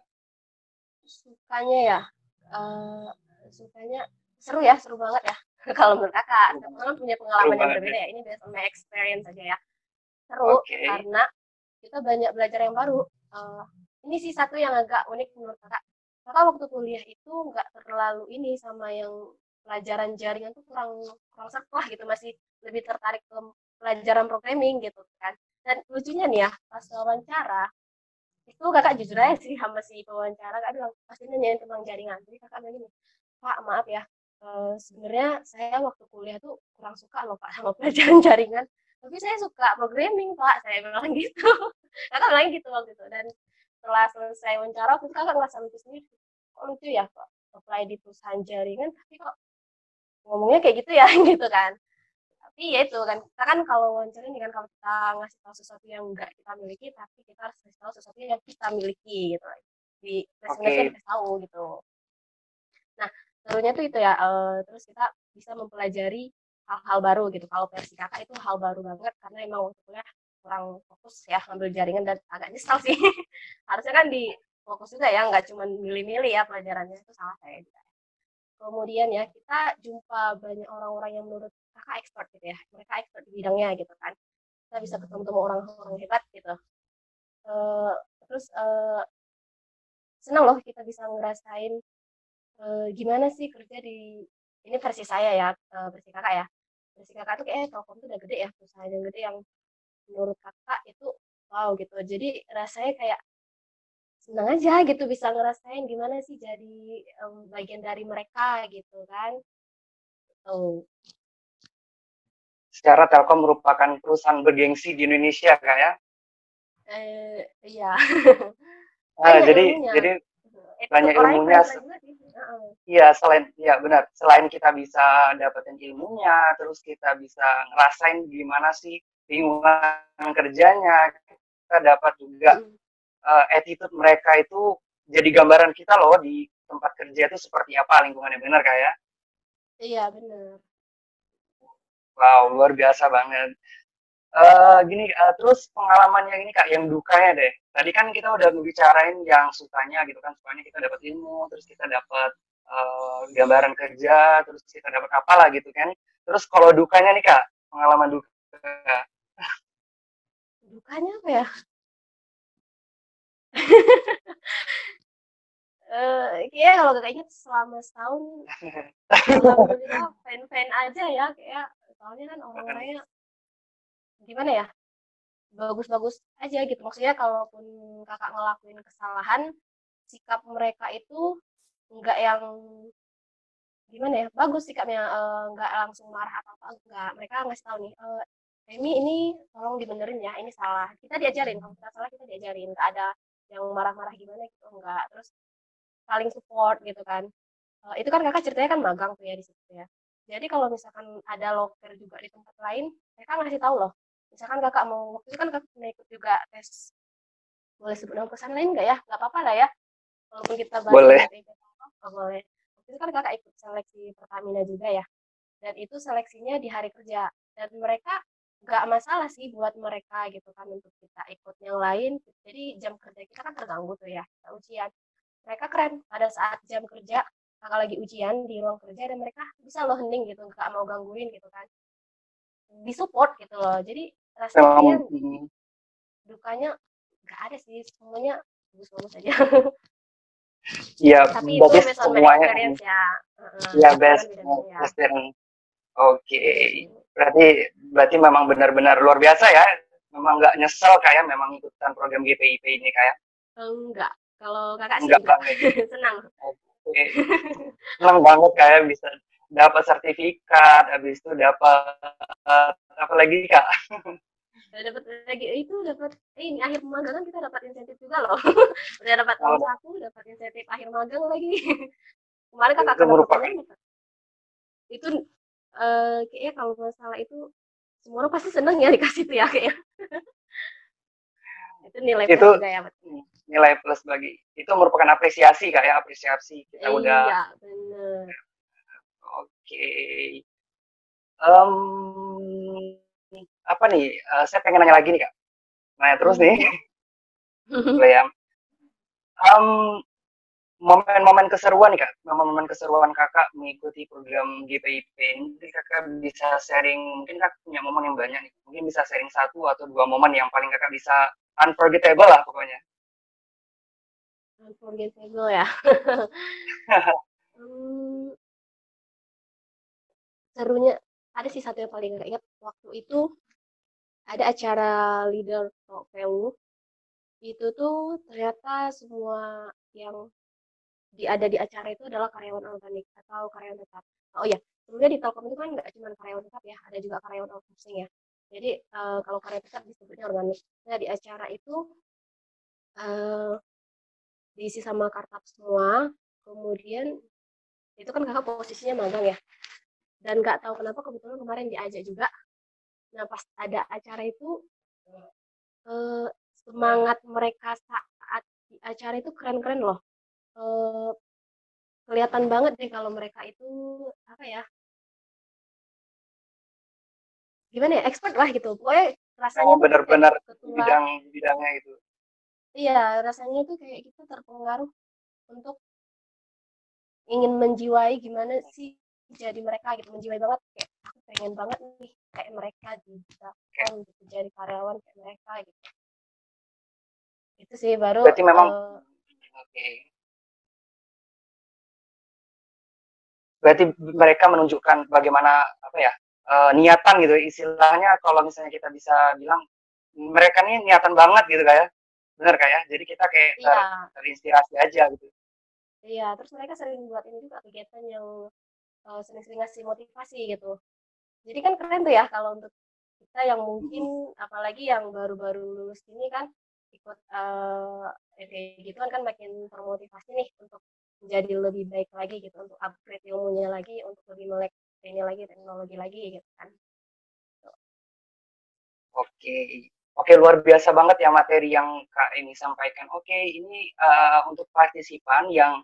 Sukanya ya, eh sukanya seru ya, seru banget ya. Kalau menurut kakak, Seru setiap banget. orang kan punya Seru pengalaman yang banget ya. berbeda ya. Ini based on my experience aja ya. Seru Oke. karena kita banyak belajar yang baru. Eh, ini sih satu yang agak unik menurut kakak. Kakak waktu kuliah itu nggak terlalu ini sama yang pelajaran jaringan tuh kurang kurang serp lah gitu, masih lebih tertarik ke pelajaran programming gitu kan. Dan lucunya nih ya, pas wawancara itu kakak jujur aja sih sama si pewawancara, kak bilang pasti nanyain tentang jaringan. Jadi kakak bilang gini, Pak maaf ya, sebenarnya saya waktu kuliah tuh kurang suka loh Pak sama pelajaran jaringan, tapi saya suka programming Pak, saya bilang gitu. Kakak bilang gitu waktu itu. Dan setelah selesai wawancara waktu itu kakak ngerasa lucu sendiri, kok lucu ya kok apply di perusahaan jaringan tapi kok ngomongnya kayak gitu ya gitu kan. Tapi ya itu kan, kita kan kalau wawancara ini kan, kalau kita ngasih tahu sesuatu yang enggak kita miliki, tapi kita harus kasih tahu sesuatu yang kita miliki gitu. Di resume kita Oke. dikasih tahu gitu. Nah, serunya tuh itu ya, terus kita bisa mempelajari hal-hal baru gitu. Kalau versi kakak itu hal baru banget, karena emang waktu kuliah kurang fokus ya ngambil jaringan, dan agak nyesel sih. Harusnya kan di fokus juga ya, nggak cuma milih-milih ya pelajarannya, itu salah saya juga. Kemudian ya kita jumpa banyak orang-orang yang menurut kakak expert gitu ya, mereka expert di bidangnya gitu kan, kita bisa ketemu orang-orang hebat gitu. Eh, Terus senang loh kita bisa ngerasain gimana sih kerja di ini versi saya ya, versi kakak ya. Versi kakak tuh kayak Telkom tuh udah gede ya, perusahaan yang gede yang menurut kakak itu wow gitu. Jadi rasanya kayak senang aja gitu bisa ngerasain gimana sih jadi bagian dari mereka gitu kan. Oh, Secara Telkom merupakan perusahaan bergengsi di Indonesia, Kak ya. iya. Nah, Banyak jadi ilmunya. jadi Attitude banyak orangnya ilmunya. keren-keren juga sih. Heeh. Iya, ya benar. Selain kita bisa dapetin ilmunya, terus kita bisa ngerasain gimana sih lingkungan kerjanya, kita dapat juga Mm-mm. attitude mereka itu jadi gambaran kita loh di tempat kerja itu seperti apa lingkungannya, benar kayak. Iya bener. Wow, luar biasa banget. Gini, terus pengalamannya ini Kak, yang dukanya deh. Tadi kan kita udah ngebicarain yang sukanya gitu kan, sukanya kita dapat ilmu, terus kita dapat gambaran kerja, terus kita dapat apalah gitu kan. Terus kalau dukanya nih Kak, pengalaman duka. Dukanya apa ya? Kayaknya kalau kayaknya selama setahun alhamdulillah fan-fan aja ya kayak soalnya kan orang-orangnya gimana ya bagus-bagus aja gitu maksudnya kalaupun kakak ngelakuin kesalahan sikap mereka itu nggak yang gimana ya bagus sikapnya nggak langsung marah atau apa enggak mereka ngasih tahu nih ini tolong dibenerin ya ini salah kita diajarin kalau kita salah kita diajarin nggak ada yang marah-marah gimana gitu enggak terus saling support gitu kan. Itu kan kakak ceritanya kan magang tuh ya di situ ya. Jadi kalau misalkan ada loker juga di tempat lain, mereka ngasih tahu loh. Misalkan kakak mau waktu itu kan kakak pernah ikut juga tes boleh sebut nama perusahaan lain nggak ya? Nggak apa-apa lah ya. Walaupun kita bahas Boleh. BPIP nggak boleh. Waktu itu kan kakak ikut seleksi Pertamina juga ya. Dan itu seleksinya di hari kerja. Dan mereka nggak masalah sih buat mereka gitu kan untuk kita ikut yang lain. Jadi jam kerja kita kan terganggu tuh ya, kita ujian mereka keren pada saat jam kerja kakak lagi ujian di ruang kerja dan mereka bisa loh hening gitu nggak mau gangguin gitu kan disupport gitu loh jadi rasanya Memang kayak dukanya nggak ada sih semuanya bagus-bagus aja ya tapi itu berarti based on my semuanya experience ya ya tiap orang best beda-beda ya best dan oke. gitu. Berarti berarti memang benar-benar luar biasa ya. Memang nggak nyesel kayak memang ikutan program GPIP ini kayak. Enggak kalau kakak sih Enggak enggak banget. senang Oke. Senang banget kayak bisa dapat sertifikat, habis itu dapat apa lagi Kak? dapat lagi itu dapat ini akhir magang kan kita dapat insentif juga loh udah dapat uang Oh, saku dapat insentif akhir magang lagi kemarin kakak itu kena merupakan pertanyaan itu kayaknya kalau masalah itu semua orang pasti seneng ya dikasih itu ya kayaknya itu nilai plus itu juga ya berarti. nilai plus bagi itu merupakan apresiasi kayak apresiasi kita udah Iya bener. oke. Em, apa nih? Saya pengen nanya lagi nih Kak. Nanya terus nih, Mhm. boleh ya? Em, momen-momen keseruan nih Kak, momen-momen keseruan Kakak mengikuti program GPIP ini, mungkin Kakak bisa sharing, mungkin Kakak punya momen yang banyak nih, mungkin bisa sharing satu atau dua momen yang paling Kakak bisa unforgettable lah pokoknya. Unforgettable ya. Hmm, serunya ada sih satu yang paling gak ingat waktu itu ada acara leader talk value itu tuh ternyata semua yang ada di acara itu adalah karyawan organik atau karyawan tetap. Oh ya, sebenarnya di Telkom itu kan nggak cuma karyawan tetap ya, ada juga karyawan outsourcing ya. Jadi kalau karyawan tetap disebutnya organik. Nah di acara itu eh, diisi sama kartap semua. Kemudian itu kan kakak posisinya magang ya. Dan nggak tahu kenapa kebetulan kemarin diajak juga. Nah pas ada acara itu eh, semangat mereka saat di acara itu keren-keren loh. Eh, kelihatan banget deh kalau mereka itu apa ya gimana ya expert lah gitu pokoknya rasanya Memang tuh kayak benar-benar ketular bidangnya itu. iya rasanya tuh kayak kita terpengaruh untuk ingin menjiwai gimana sih jadi mereka gitu menjiwai banget kayak aku pengen banget nih kayak mereka di Telkom gitu jadi karyawan kayak mereka gitu Itu sih baru Berarti memang oke. Berarti mereka menunjukkan bagaimana apa ya niatan gitu istilahnya kalau misalnya kita bisa bilang mereka nih niatan banget gitu kayak bener kayak jadi kita kayak iya, terinspirasi aja gitu. iya. Terus mereka sering buat ini juga kegiatan yang sering-sering ngasih motivasi gitu. Jadi kan keren tuh ya kalau untuk kita yang mungkin apalagi yang baru-baru lulus ini kan ikut kayak gituan kan makin termotivasi nih untuk menjadi lebih baik lagi gitu untuk upgrade ilmunya lagi untuk lebih melek ini lagi teknologi lagi gitu kan. Oke, oke luar biasa banget ya materi yang Kak ini sampaikan. Oke, ini untuk partisipan yang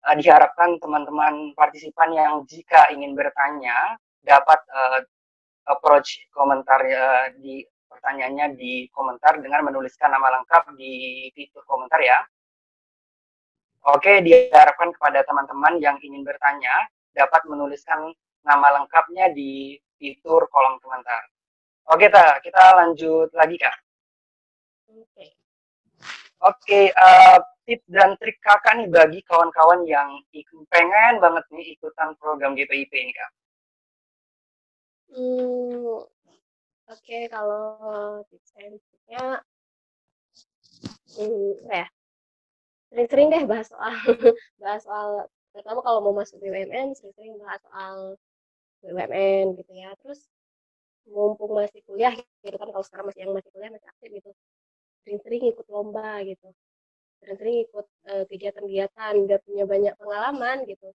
diharapkan teman-teman partisipan yang jika ingin bertanya dapat approach komentar di pertanyaannya di komentar dengan menuliskan nama lengkap di fitur komentar ya. Oke, diharapkan kepada teman-teman yang ingin bertanya dapat menuliskan nama lengkapnya di fitur kolom komentar. Oke, kita lanjut lagi, Kak. Oke. Oke, tips dan trik Kakak nih bagi kawan-kawan yang pengen banget nih ikutan program GPIP ini, Kak. Oke, kalau tips and triknya apa ya? Sering-sering deh bahas soal bahas soal terutama kalau mau masuk BUMN sering-sering bahas soal BUMN gitu ya. Terus mumpung masih kuliah gitu kan kalau sekarang masih yang masih kuliah masih aktif gitu. Sering-sering ikut lomba gitu. Sering-sering ikut kegiatan-kegiatan biar punya banyak pengalaman gitu.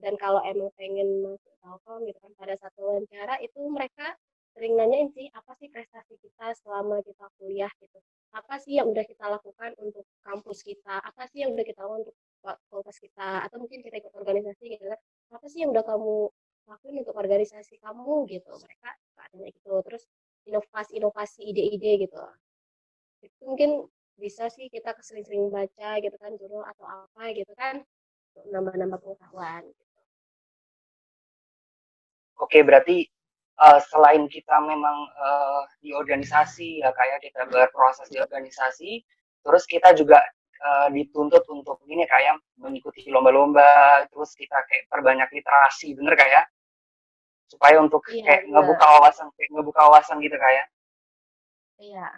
Dan kalau emang pengen masuk Telkom gitu kan pada satu wawancara itu mereka sering nanyain sih apa sih prestasi kita selama kita kuliah gitu, apa sih yang udah kita lakukan untuk kampus kita, apa sih yang udah kita lakukan untuk fakultas kita, atau mungkin kita ikut organisasi gitu kan, apa sih yang udah kamu lakuin untuk organisasi kamu gitu, mereka tanya gitu. Terus inovasi-inovasi ide-ide gitu itu mungkin bisa sih kita sering-sering baca gitu kan jurnal atau apa gitu kan untuk nambah-nambah pengetahuan. Oke, berarti selain kita memang di organisasi ya kayak kita berproses di organisasi, terus kita juga dituntut untuk ini kayak mengikuti lomba-lomba, terus kita kayak perbanyak literasi, bener kayak supaya untuk Iya, kayak benar. ngebuka wawasan gitu kayak. Iya,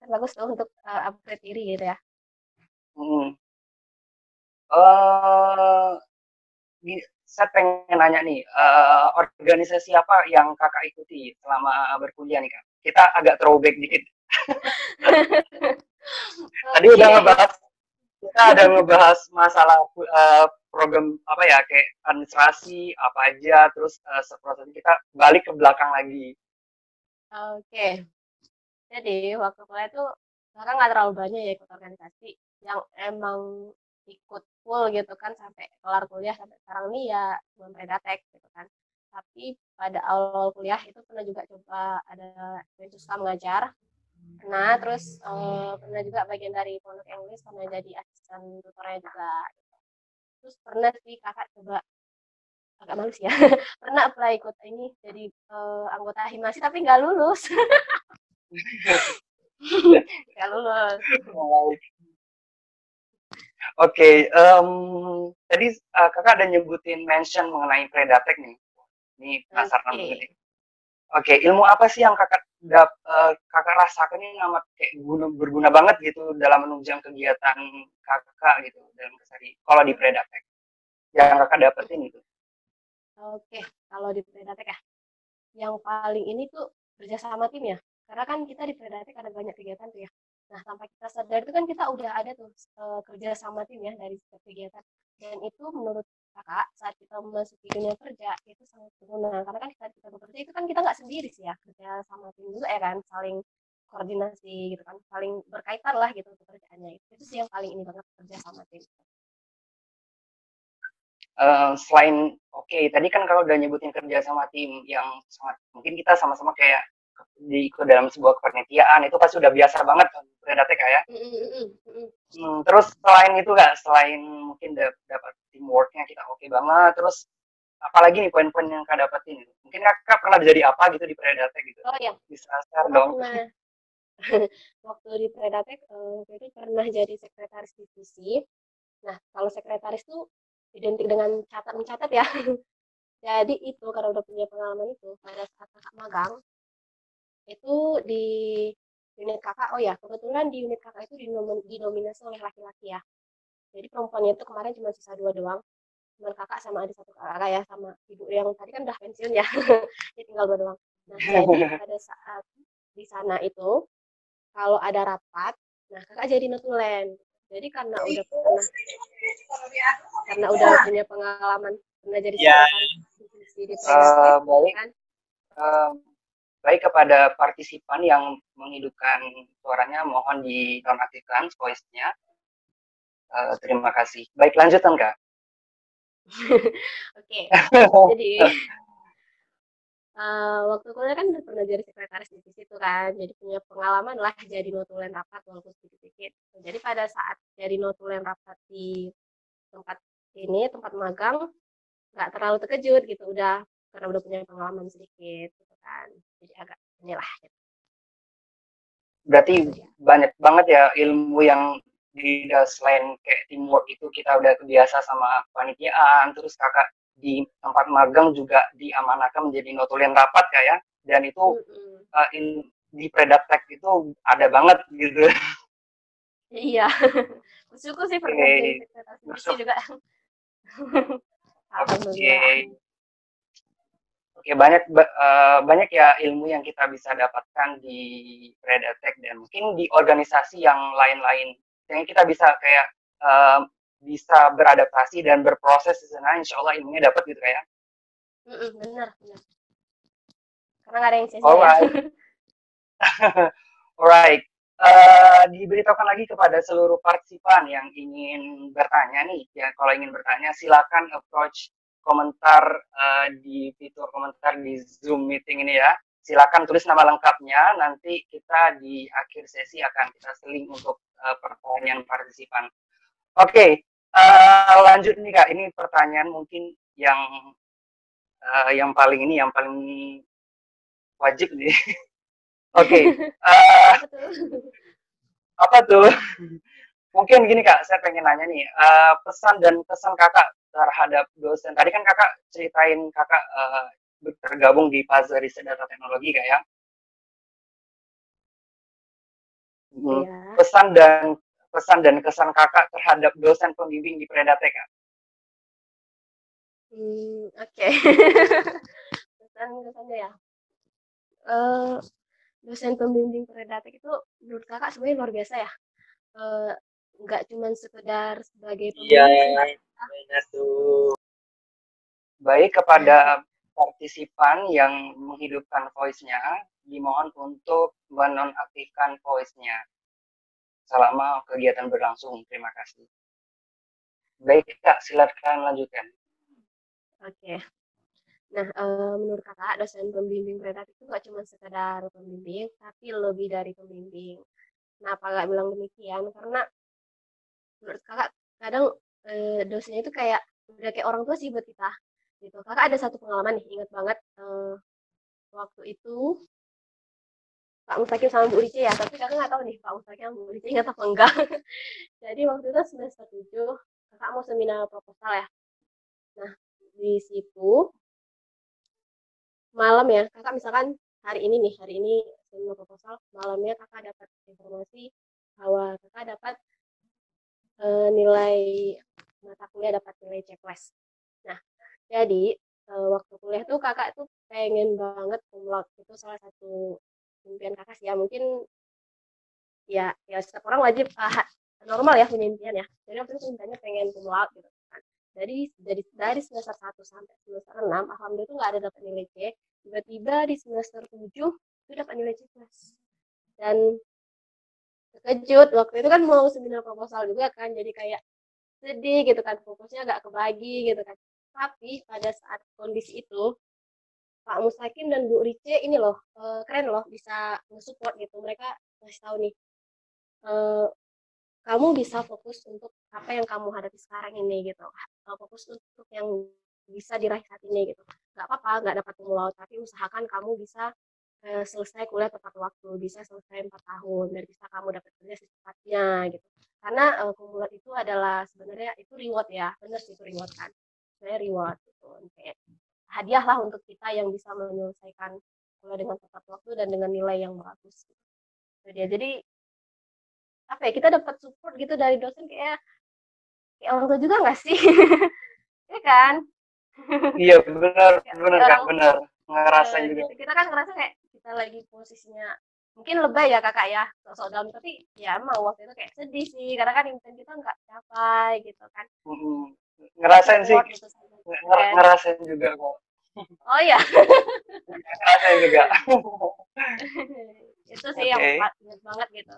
kan bagus tuh untuk upgrade diri gitu ya. Hmm. Eh, saya pengen nanya nih, organisasi apa yang kakak ikuti selama berkuliah nih kak? Kita agak throwback dikit. Tadi udah Oke. ngebahas, kita ada ngebahas masalah program apa ya, kayak administrasi apa aja, terus seproses kita balik ke belakang lagi. Oke. Jadi waktu kuliah tuh sekarang nggak terlalu banyak ya ikut organisasi yang emang ikut full gitu kan sampai kelar kuliah sampai sekarang nih ya cuma Predatek gitu kan. Tapi pada awal kuliah itu pernah juga coba ada Beasiswa mengajar. Nah, terus pernah juga bagian dari Pondok Inggris, pernah jadi asisten tutornya juga. Terus pernah sih kakak coba agak malu sih ya pernah apply ikut ini jadi anggota himasi tapi nggak lulus. Nggak lulus. Oke, tadi kakak ada nyebutin mention mengenai Predatek nih. Ini penasaran Oke. banget nih. Oke, ilmu apa sih yang kakak rasakan ini amat kayak berguna banget gitu dalam menunjang kegiatan kakak gitu dalam kesehari kalau di Predatek yang kakak dapetin gitu. Oke, kalau di Predatek ya yang paling ini tuh kerja sama tim ya karena kan kita di Predatek ada banyak kegiatan tuh ya. Nah, tanpa kita sadar itu kan kita udah ada tuh kerja sama tim ya dari setiap kegiatan. Dan itu menurut kakak saat kita memasuki dunia kerja itu sangat berguna karena kan saat kita bekerja itu kan kita nggak sendiri sih ya kerja sama tim juga ya kan saling koordinasi gitu kan saling berkaitan lah gitu pekerjaannya itu sih yang paling ini banget kerja sama tim. Selain tadi kan kalau udah nyebutin kerja sama tim yang sangat mungkin kita sama-sama kayak ikut dalam sebuah kepanitiaan itu pasti udah biasa banget kan Predatek kayak. Terus selain itu kak, selain mungkin dapat teamworknya kita oke banget, terus apalagi nih poin-poin yang kak dapetin gitu. Mungkin kakak pernah jadi apa gitu di Predatek gitu, Oh ya, bisa share kakak dong. pernah Waktu di Predatek itu pernah jadi sekretaris divisi. Nah, kalau sekretaris tuh identik dengan catat-mencatat ya. Jadi itu karena udah punya pengalaman itu pada saat kakak magang itu di unit kakak. Oh ya, kebetulan di unit kakak itu dinominasi oleh laki-laki ya. Jadi perempuannya itu kemarin cuma sisa dua doang. Cuma kakak sama ada satu kakak ya sama ibu yang tadi kan udah pensiun ya. Jadi tinggal dua doang. Nah, jadi pada saat di sana itu kalau ada rapat, nah kakak jadi notulen. Jadi karena udah punya pengalaman pernah jadi sekretaris divisi di Predatek, Baik, kan? baik kepada partisipan yang menghidupkan suaranya, mohon dinonaktifkan voice-nya. Terima kasih. Baik, lanjutkan Kak. Oke, jadi waktu kuliah kan udah pernah jadi sekretaris divisi itu kan, jadi punya pengalaman lah jadi notulen rapat walaupun sedikit-sedikit. Jadi pada saat jadi notulen rapat di tempat tempat magang, nggak terlalu terkejut gitu, udah karena udah punya pengalaman sedikit gitu kan. Jadi agak inilah gitu. Berarti Itu dia. banyak banget ya ilmu yang di selain kayak teamwork itu kita udah kebiasa sama panitiaan, terus kakak di tempat magang juga diamanahkan menjadi notulen rapat ya, dan itu di Predatek itu ada banget gitu. Iya, bersyukur sih pernah jadi Oke, sekretaris divisi masuk. juga. Oke, Alhamdulillah. oke, banyak ya ilmu yang kita bisa dapatkan di Predatek dan mungkin di organisasi yang lain-lain yang kita bisa kayak uh, bisa beradaptasi dan berproses di sana, insya Allah ilmunya dapat gitu kayak. Benar, benar. Karena nggak ada yang sia-sia ya. Alright, alright. Diberitahukan lagi kepada seluruh partisipan yang ingin bertanya nih, ya kalau ingin bertanya silakan approach komentar di fitur komentar di Zoom meeting ini ya. Silakan tulis nama lengkapnya, nanti kita di akhir sesi akan kita seling untuk pertanyaan partisipan. Oke, lanjut nih Kak, ini pertanyaan mungkin yang paling wajib nih. Oke, apa tuh? Mungkin gini Kak, saya pengen nanya nih, pesan dan kesan Kakak terhadap dosen. Tadi kan Kakak ceritain Kakak tergabung di fase riset data teknologi Kak ya. Iya. Pesan dan kesan Kakak terhadap dosen pembimbing di Predatek Kak. Oke. Kesannya ya. Dosen pembimbing Predatek itu menurut kakak sebenarnya luar biasa ya. Eh, nggak cuma sekedar sebagai pembimbing sih. Baik kepada partisipan yang menghidupkan voice-nya, dimohon untuk menonaktifkan voice-nya selama kegiatan berlangsung. Terima kasih. Baik Kak, silakan lanjutkan. Oke. Nah, menurut kakak dosen pembimbing Predatek itu nggak cuma sekedar pembimbing, tapi lebih dari pembimbing. Kenapa nggak bilang demikian? Karena menurut kakak kadang dosennya itu kayak udah kayak orang tua sih buat kita. Gitu. Kakak ada satu pengalaman nih, ingat banget waktu itu Pak Mustaqim sama Bu Rice ya, tapi kakak nggak tahu nih Pak Mustaqim sama Bu Rice ingat apa enggak. Jadi waktu itu semester 7, kakak mau seminar proposal ya. Nah, di situ malam ya, kakak misalkan hari ini seminar proposal, malamnya kakak dapat informasi bahwa kakak dapat nilai mata kuliah, dapat nilai checklist. Nah, jadi waktu kuliah tuh kakak tuh pengen banget cum laude. Itu salah satu impian kakak sih ya. Mungkin ya setiap orang wajib normal ya punya impian ya. Jadi waktu itu impiannya pengen cum laude gitu kan. Dari semester 1 sampai semester 6, alhamdulillah tuh nggak ada dapat nilai C. Tiba-tiba di semester 7 itu dapat nilai C plus. Dan terkejut waktu itu kan mau seminar proposal juga kan, jadi kayak sedih gitu kan, fokusnya nggak kebagi gitu kan. Tapi pada saat kondisi itu Pak Mustakim dan Bu Rice ini loh keren loh bisa nge-support gitu. Mereka ngasih tahu nih, eh, kamu bisa fokus untuk apa yang kamu hadapi sekarang ini gitu. Fokus untuk yang bisa diraih saat ini gitu. Nggak apa-apa nggak dapat cum laude, tapi usahakan kamu bisa selesai kuliah tepat waktu, bisa selesai 4 tahun dan bisa kamu dapat kerja secepatnya gitu. Karena kumulat itu adalah sebenarnya itu reward ya, benar sih itu reward kan. Sebenarnya reward gitu. Kayak hadiah lah untuk kita yang bisa menyelesaikan kuliah dengan tepat waktu dan dengan nilai yang bagus. Gitu. Jadi apa ya kita dapat support gitu dari dosen kayak orang tua juga nggak sih? Iya kan? Iya, benar benar Kayak Kak, orang benar. Ngerasain juga. gitu. Kita kan ngerasa kayak kita lagi posisinya mungkin lebay ya kakak ya sosok dalam tapi ya emang waktu itu kayak sedih sih karena kan impian kita nggak capai gitu kan Mhm. kita Ngerasain sih, support gitu sama dosen. ngerasain juga kok. Oh iya. Ngerasain juga. Itu sih yang Oke. inget banget gitu.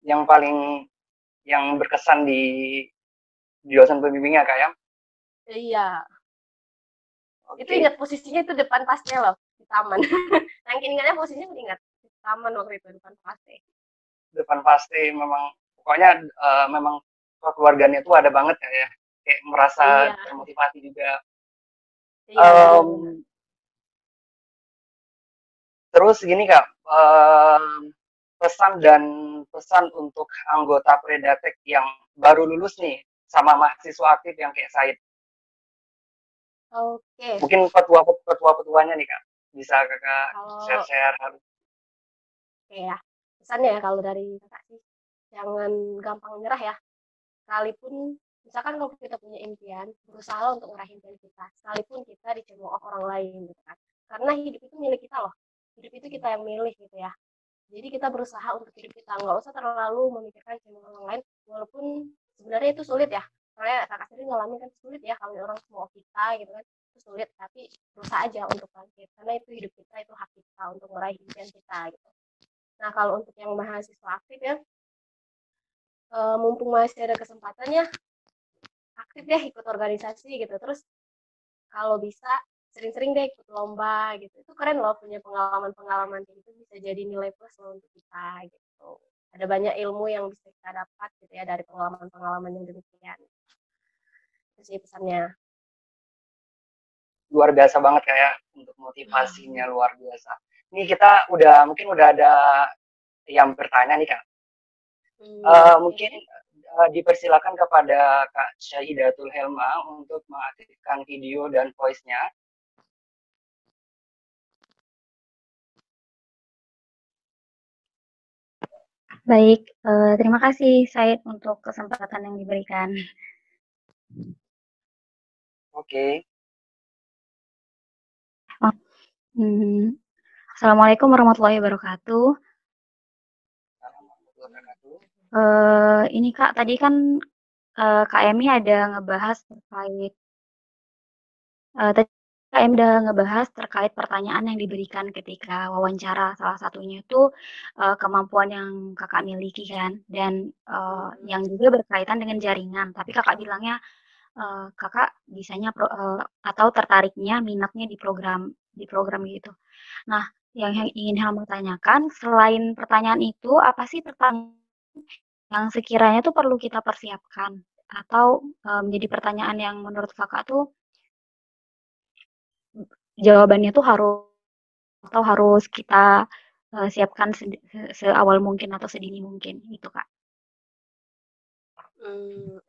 Yang paling yang berkesan di dosen pembimbingnya Kak ya? Iya, itu Oke. ingat posisinya itu depan pasnya loh di taman. Saking ingatnya posisinya aku ingat di taman waktu itu depan pasnya. Depan pasti memang pokoknya memang keluarganya tuh ada banget ya, kayak merasa Iya, termotivasi juga. iya benar-benar. Um, Terus gini Kak, pesan dan pesan untuk anggota Predatek yang baru lulus nih sama mahasiswa aktif yang kayak Said. Oke, Mungkin petuanya nih Kak, bisa Kakak kalau share-share. oke ya pesannya ya kalau dari kakak sih jangan gampang nyerah ya. Sekalipun misalkan kalau kita punya impian, berusaha untuk ngeraih impian kita, sekalipun kita dicemooh orang lain gitu kan. Karena hidup itu milik kita loh. Hidup itu kita yang milih gitu ya. Jadi kita berusaha untuk hidup kita, nggak usah terlalu memikirkan cemooh orang lain, walaupun sebenarnya itu sulit ya. Soalnya kakak sendiri ngalamin kan sulit ya kalau orang cemooh kita gitu kan. Itu sulit, tapi berusaha aja untuk bangkit. Karena itu hidup kita, itu hak kita untuk meraih impian kita gitu. Nah kalau untuk yang mahasiswa aktif ya, mumpung masih ada kesempatannya, aktif deh ikut organisasi gitu terus kalau bisa sering-sering deh ikut lomba gitu itu keren loh punya pengalaman-pengalaman kayak gitu bisa jadi nilai plus loh untuk kita gitu ada banyak ilmu yang bisa kita dapat gitu ya dari pengalaman-pengalaman yang demikian itu sih pesannya. Luar biasa banget kayak untuk motivasinya luar biasa. Ini kita mungkin udah ada yang bertanya nih Kak. Mungkin Oke. dipersilakan kepada Kak Syahidatul Helma untuk mengaktifkan video dan voice-nya. Baik, terima kasih Said untuk kesempatan yang diberikan. Oke. Hmm, Assalamualaikum warahmatullahi wabarakatuh. Ini Kak, tadi kan Kak Emi ada ngebahas terkait tadi Kak Emi udah ngebahas terkait pertanyaan yang diberikan ketika wawancara. Salah satunya itu kemampuan yang Kakak miliki kan, dan yang juga berkaitan dengan jaringan. Tapi Kakak bilangnya Kakak bisanya atau tertariknya minatnya di program gitu. Nah, yang ingin Helma tanyakan, selain pertanyaan itu, apa sih pertanyaan yang sekiranya tuh perlu kita persiapkan? Atau menjadi pertanyaan yang menurut kakak tuh jawabannya tuh harus kita siapkan seawal mungkin atau sedini mungkin gitu kak.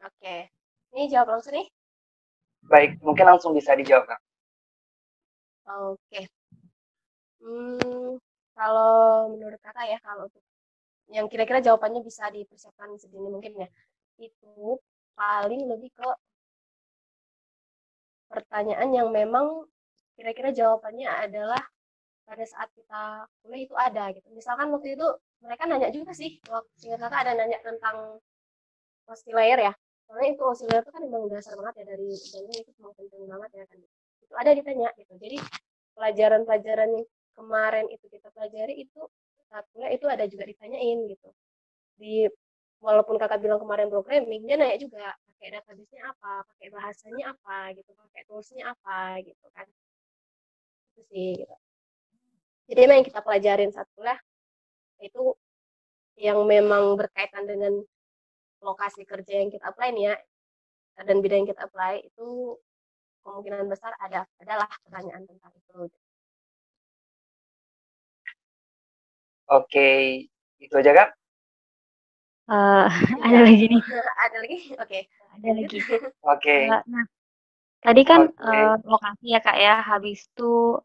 Oke ini jawab langsung nih. Baik, mungkin langsung bisa dijawab Kak. Oke. Kalau menurut kakak ya kalau yang kira-kira jawabannya bisa dipersiapkan sedini mungkin ya itu paling lebih ke pertanyaan yang memang kira-kira jawabannya adalah pada saat kita kuliah itu ada gitu misalkan waktu itu mereka nanya juga sih waktu singkat kakak ada nanya tentang oscillator ya soalnya itu oscillator itu kan memang dasar banget ya dari jantung itu memang penting banget ya kan itu ada ditanya gitu jadi pelajaran-pelajaran yang kemarin itu kita pelajari itu saat kuliah itu ada juga ditanyain gitu di walaupun kakak bilang kemarin programming dia nanya juga pakai database-nya apa pakai bahasanya apa gitu pakai toolsnya apa gitu kan itu sih gitu jadi emang yang kita pelajarin saat kuliah itu yang memang berkaitan dengan lokasi kerja yang kita apply nih ya dan bidang yang kita apply itu kemungkinan besar adalah pertanyaan tentang itu Oke, itu aja Kak. Ada lagi nih, Ada lagi? Oke, ada lanjut. lagi. Oke, Nah, tadi kan oke. lokasi ya Kak ya, habis itu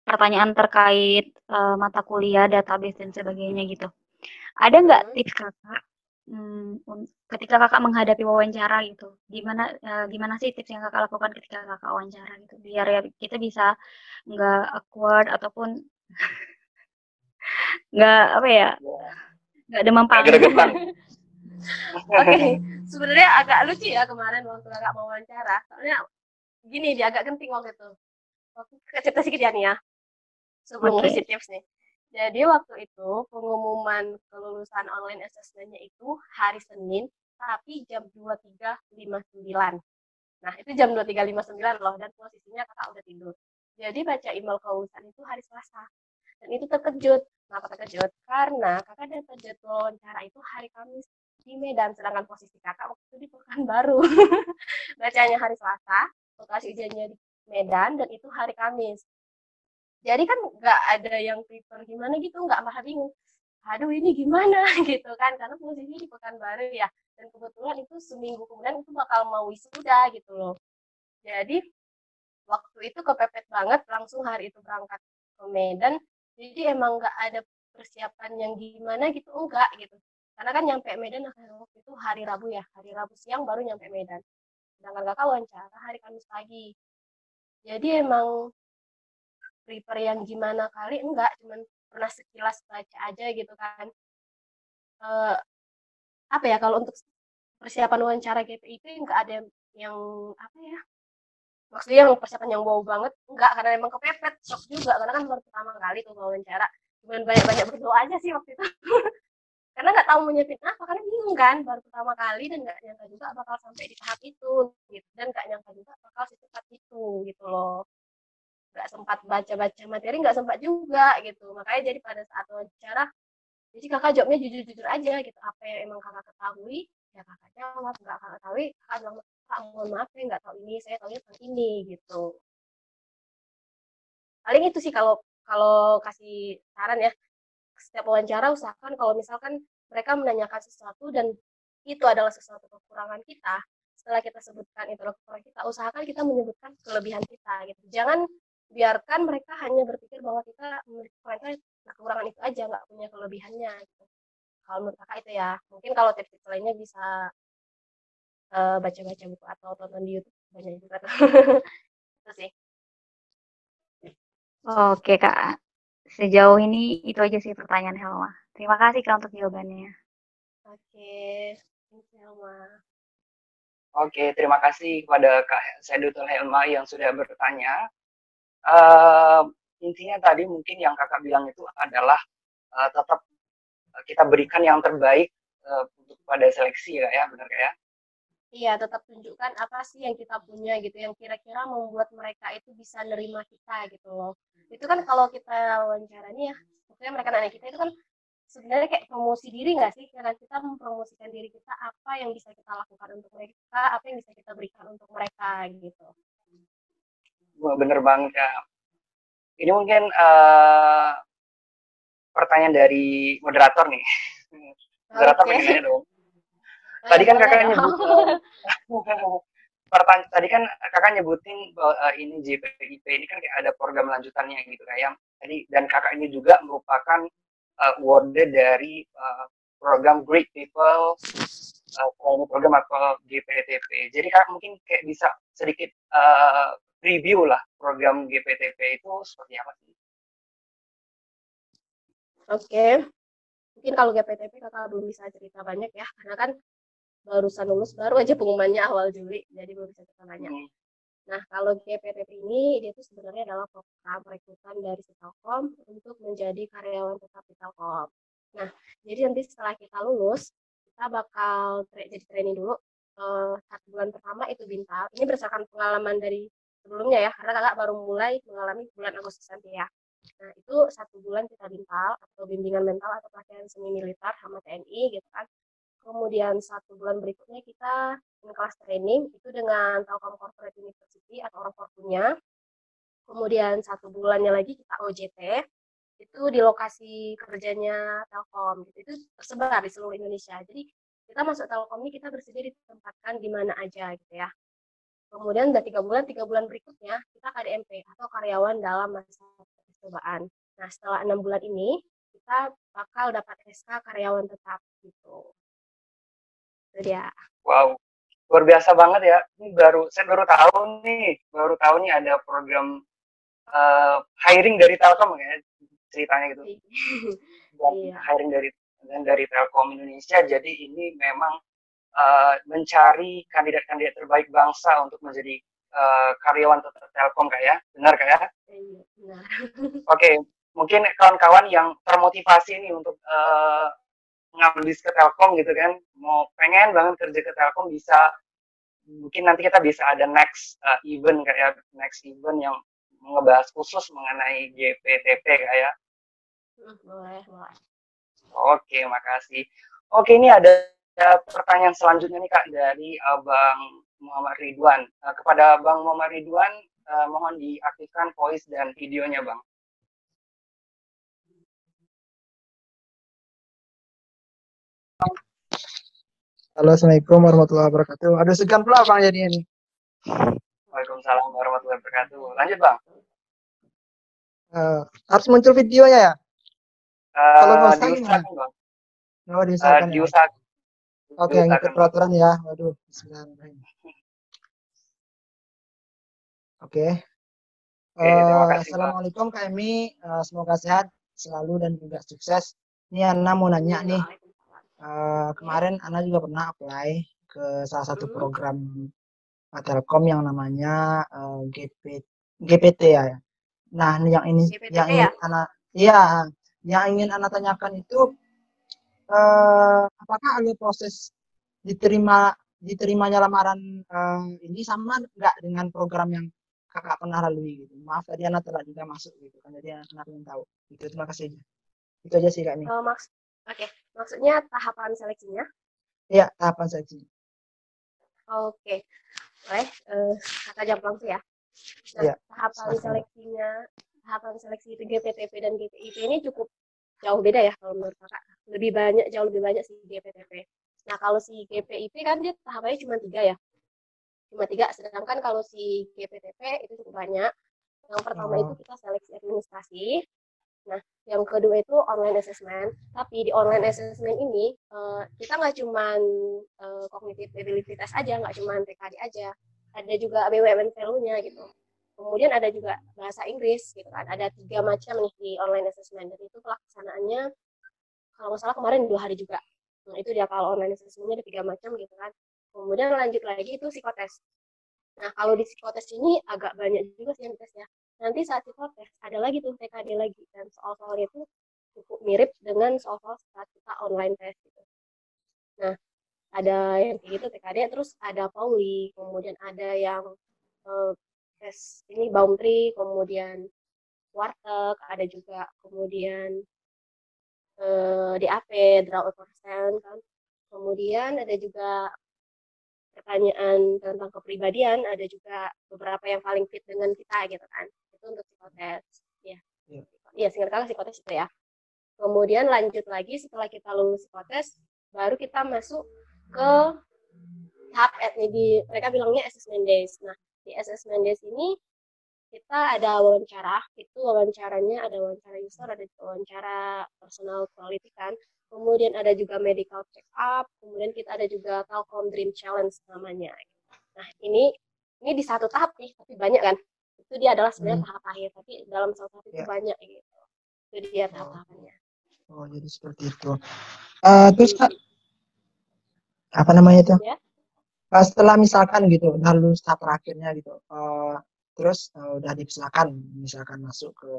pertanyaan terkait mata kuliah, database dan sebagainya gitu. Ada nggak tips Kakak ketika Kakak menghadapi wawancara gitu? Gimana sih tips yang Kakak lakukan ketika Kakak wawancara gitu? Biar ya kita bisa nggak awkward ataupun nggak apa ya, nggak demam Gak panggung gregetan. gitu. Oke, sebenarnya agak lucu ya kemarin waktu kakak mau wawancara. Soalnya gini, dia agak genting waktu itu. Waktu cerita sedikit ya nih ya, sebelum Oke. ngasih tips nih. Jadi waktu itu pengumuman kelulusan online assessment-nya itu hari Senin, tapi jam 23.59. Nah, itu jam 23.59 loh, dan posisinya kakak udah tidur. Jadi baca email kelulusan itu hari Selasa. Dan itu terkejut. Kenapa terkejut? Karena kakak dapat jadwal wawancara itu hari Kamis di Medan, sedangkan posisi kakak waktu itu di Pekanbaru. Bacanya hari Selasa, lokasi ujiannya di Medan, dan itu hari Kamis. Jadi kan nggak ada yang prepare gimana gitu, nggak malah bingung. Aduh ini gimana gitu kan, karena posisinya di Pekanbaru ya. Dan kebetulan itu seminggu kemudian itu bakal mau wisuda gitu loh. Jadi waktu itu kepepet banget, langsung hari itu berangkat ke Medan. Jadi emang nggak ada persiapan yang gimana gitu, enggak gitu. Karena kan nyampe Medan waktu itu hari Rabu ya, hari Rabu siang baru nyampe Medan. Sedangkan kakak wawancara hari Kamis pagi. Jadi emang prepare yang gimana kali enggak, cuman pernah sekilas baca aja gitu kan. Eh, apa ya, kalau untuk persiapan wawancara GPI itu enggak ada yang apa ya, maksudnya yang persiapan yang wow banget enggak, karena emang kepepet, shock juga karena kan baru pertama kali tuh wawancara, cuman banyak-banyak berdoa aja sih waktu itu. Karena nggak tahu mau nyiapin apa, karena bingung kan, baru pertama kali dan nggak nyangka juga bakal sampai di tahap itu gitu, dan nggak nyangka juga bakal secepat itu gitu loh. Nggak sempat baca-baca materi, nggak sempat juga gitu, makanya jadi pada saat wawancara jadi kakak jawabnya jujur-jujur aja gitu, apa yang emang kakak ketahui ya kakak jawab, nggak kakak ketahui kakak bilang kak mohon maaf ya nggak tahu ini, saya tahunya tentang ini gitu. Paling itu sih kalau kalau kasih saran ya, setiap wawancara usahakan kalau misalkan mereka menanyakan sesuatu dan itu adalah sesuatu kekurangan kita, setelah kita sebutkan itu adalah kekurangan kita, usahakan kita menyebutkan kelebihan kita gitu. Jangan biarkan mereka hanya berpikir bahwa kita memiliki kekurangan itu aja, nggak punya kelebihannya gitu. Kalau menurut kakak itu ya, mungkin kalau tips-tips lainnya bisa baca-baca buku atau tonton di YouTube, banyak juga tuh. Itu sih. Oke Kak, sejauh ini itu aja sih pertanyaan Helma. Terima kasih Kak untuk jawabannya. Oke, thank you Helma. Oke, terima kasih kepada Kak Sedutul Helma yang sudah bertanya. Intinya tadi mungkin yang kakak bilang itu adalah tetap kita berikan yang terbaik untuk pada seleksi ya, benar ya? Iya, tetap tunjukkan apa sih yang kita punya gitu, yang kira-kira membuat mereka itu bisa nerima kita gitu loh. Itu kan kalau kita wawancara nih ya, maksudnya mereka nanya kita itu kan sebenarnya kayak promosi diri nggak sih? Karena kita mempromosikan diri kita, apa yang bisa kita lakukan untuk mereka, apa yang bisa kita berikan untuk mereka gitu. Wah, bener banget Kak. Ini mungkin pertanyaan dari moderator nih. Moderator Oke. pengen nanya dong. Tadi kan kakak nyebut tadi kan kakak nyebutin bahwa ini JPIP ini kan kayak ada program lanjutannya gitu kayak tadi, dan kakak ini juga merupakan awarded dari program Great People program atau GPTP. Jadi kakak mungkin kayak bisa sedikit review lah program GPTP itu seperti apa sih? Oke. Mungkin kalau GPTP kakak belum bisa cerita banyak ya, karena kan barusan lulus, baru aja pengumumannya awal Juli, jadi belum bisa cerita banyak. Nah, kalau GPTP ini, dia itu sebenarnya adalah program rekrutan dari si Telkom untuk menjadi karyawan tetap di Telkom. Nah, jadi nanti setelah kita lulus, kita bakal jadi training dulu. 1 bulan pertama itu Bintal. Ini berdasarkan pengalaman dari sebelumnya ya, karena kakak baru mulai mengalami bulan Agustus nanti ya. Nah, itu 1 bulan kita Bintal atau bimbingan mental atau pelatihan semi militer sama TNI gitu kan. Kemudian 1 bulan berikutnya kita kelas training itu dengan Telkom Corporate University atau orang Fortunya. Kemudian 1 bulannya lagi kita OJT. itu di lokasi kerjanya Telkom gitu. Itu tersebar di seluruh Indonesia. Jadi kita masuk Telkom ini kita bersedia ditempatkan di mana aja gitu ya. Kemudian udah 3 bulan berikutnya kita KDMP atau karyawan dalam masa percobaan. Nah setelah 6 bulan ini kita bakal dapat SK karyawan tetap gitu. Itu dia. Wow, luar biasa banget ya. Ini saya baru tahu nih ada program hiring dari Telkom ya ceritanya gitu. Dan Iya. hiring dari Telkom Indonesia. Jadi ini memang mencari kandidat-kandidat terbaik bangsa untuk menjadi karyawan tetap Telkom Kak ya. Benar Kak ya? Iya, benar. Oke, mungkin kawan-kawan yang termotivasi nih untuk ngambil ke Telkom gitu kan, mau pengen banget kerja ke Telkom bisa, mungkin nanti kita bisa ada next event kayak next event yang ngebahas khusus mengenai GPTP kayak. Boleh, boleh. Oke, makasih. Oke, ini ada pertanyaan selanjutnya nih Kak dari Bang Muhammad Ridwan. Kepada Bang Muhammad Ridwan, mohon diaktifkan voice dan videonya Bang. Halo, Assalamualaikum warahmatullahi wabarakatuh. Ada segan pula Bang jadinya nih. Waalaikumsalam warahmatullahi wabarakatuh. Lanjut Bang. Harus muncul videonya ya? Kalau nggak usah Diusahakan gimana? Bang. Oh, diusahakan ya. Diusahakan. Oke, ngikut peraturan ya. Waduh, bismillahirrahmanirrahim. Oke. Terima kasih Bang. Assalamualaikum Kak Emi. Semoga sehat selalu dan juga sukses. Ini Ana mau nanya nih. Kemarin Ana juga pernah apply ke salah satu program Telkom yang namanya GPT ya. Nah, yang ini GPT yang ya? ingin Ana yang ingin Ana tanyakan itu apakah ada proses diterimanya lamaran ini sama nggak dengan program yang kakak pernah lalui gitu. Maaf tadi Ana telat juga masuk gitu kan, jadi Ana ingin tahu. Gitu, terima kasih aja. Itu aja sih Kak ini. Oke, maksudnya tahapan seleksinya? Iya, tahapan seleksi. Oke, boleh. Kakak jawab langsung ya. Nah, Ya, tahapan seleksi itu GPTP dan GPIP ini cukup jauh beda ya kalau menurut kakak. Jauh lebih banyak sih GPTP. Nah, kalau si GPIP kan dia tahapannya cuma 3 ya. Cuma 3, sedangkan kalau si GPTP itu cukup banyak. Yang pertama itu kita seleksi administrasi. Nah, yang kedua itu online assessment. Tapi di online assessment ini kita nggak cuma cognitive ability test aja, nggak cuma TKD aja. Ada juga BWN value-nya gitu. Kemudian ada juga bahasa Inggris gitu kan. Ada 3 macam nih di online assessment. Dan itu pelaksanaannya kalau nggak salah kemarin 2 hari juga. Nah, itu dia kalau online assessment-nya ada 3 macam gitu kan. Kemudian lanjut lagi itu psikotes. Nah, kalau di psikotes ini agak banyak juga sih yang dites ya. Nanti saat psikotes ada lagi tuh TKD lagi, dan soal-soalnya itu cukup mirip dengan soal-soal saat kita online test gitu. Nah, ada yang kayak gitu TKD, terus ada Pauli, kemudian ada yang tes ini Baumtri, kemudian Warteg, ada juga kemudian DAP, Draw a Percent kan. Kemudian ada juga pertanyaan tentang kepribadian, ada juga beberapa yang paling fit dengan kita gitu kan. Itu untuk psikotes. Ya. Iya, singkat kata psikotes itu ya. Kemudian lanjut lagi setelah kita lulus psikotes, baru kita masuk ke tahap mereka bilangnya assessment days. Nah, di assessment days ini kita ada wawancara, itu wawancaranya ada wawancara user, ada wawancara personal quality kan. Kemudian ada juga medical check up, kemudian kita ada juga Telkom Dream Challenge namanya. Nah, ini di satu tahap nih, tapi banyak kan. Itu dia adalah sebenarnya tahap akhir, tapi dalam satu tahap itu banyak gitu. Itu dia tahap-tahapannya. Oh, jadi seperti itu. Terus Kak, apa namanya itu? Ya? Setelah misalkan gitu, udah lulus tahap terakhirnya gitu, terus udah dipersilakan misalkan masuk ke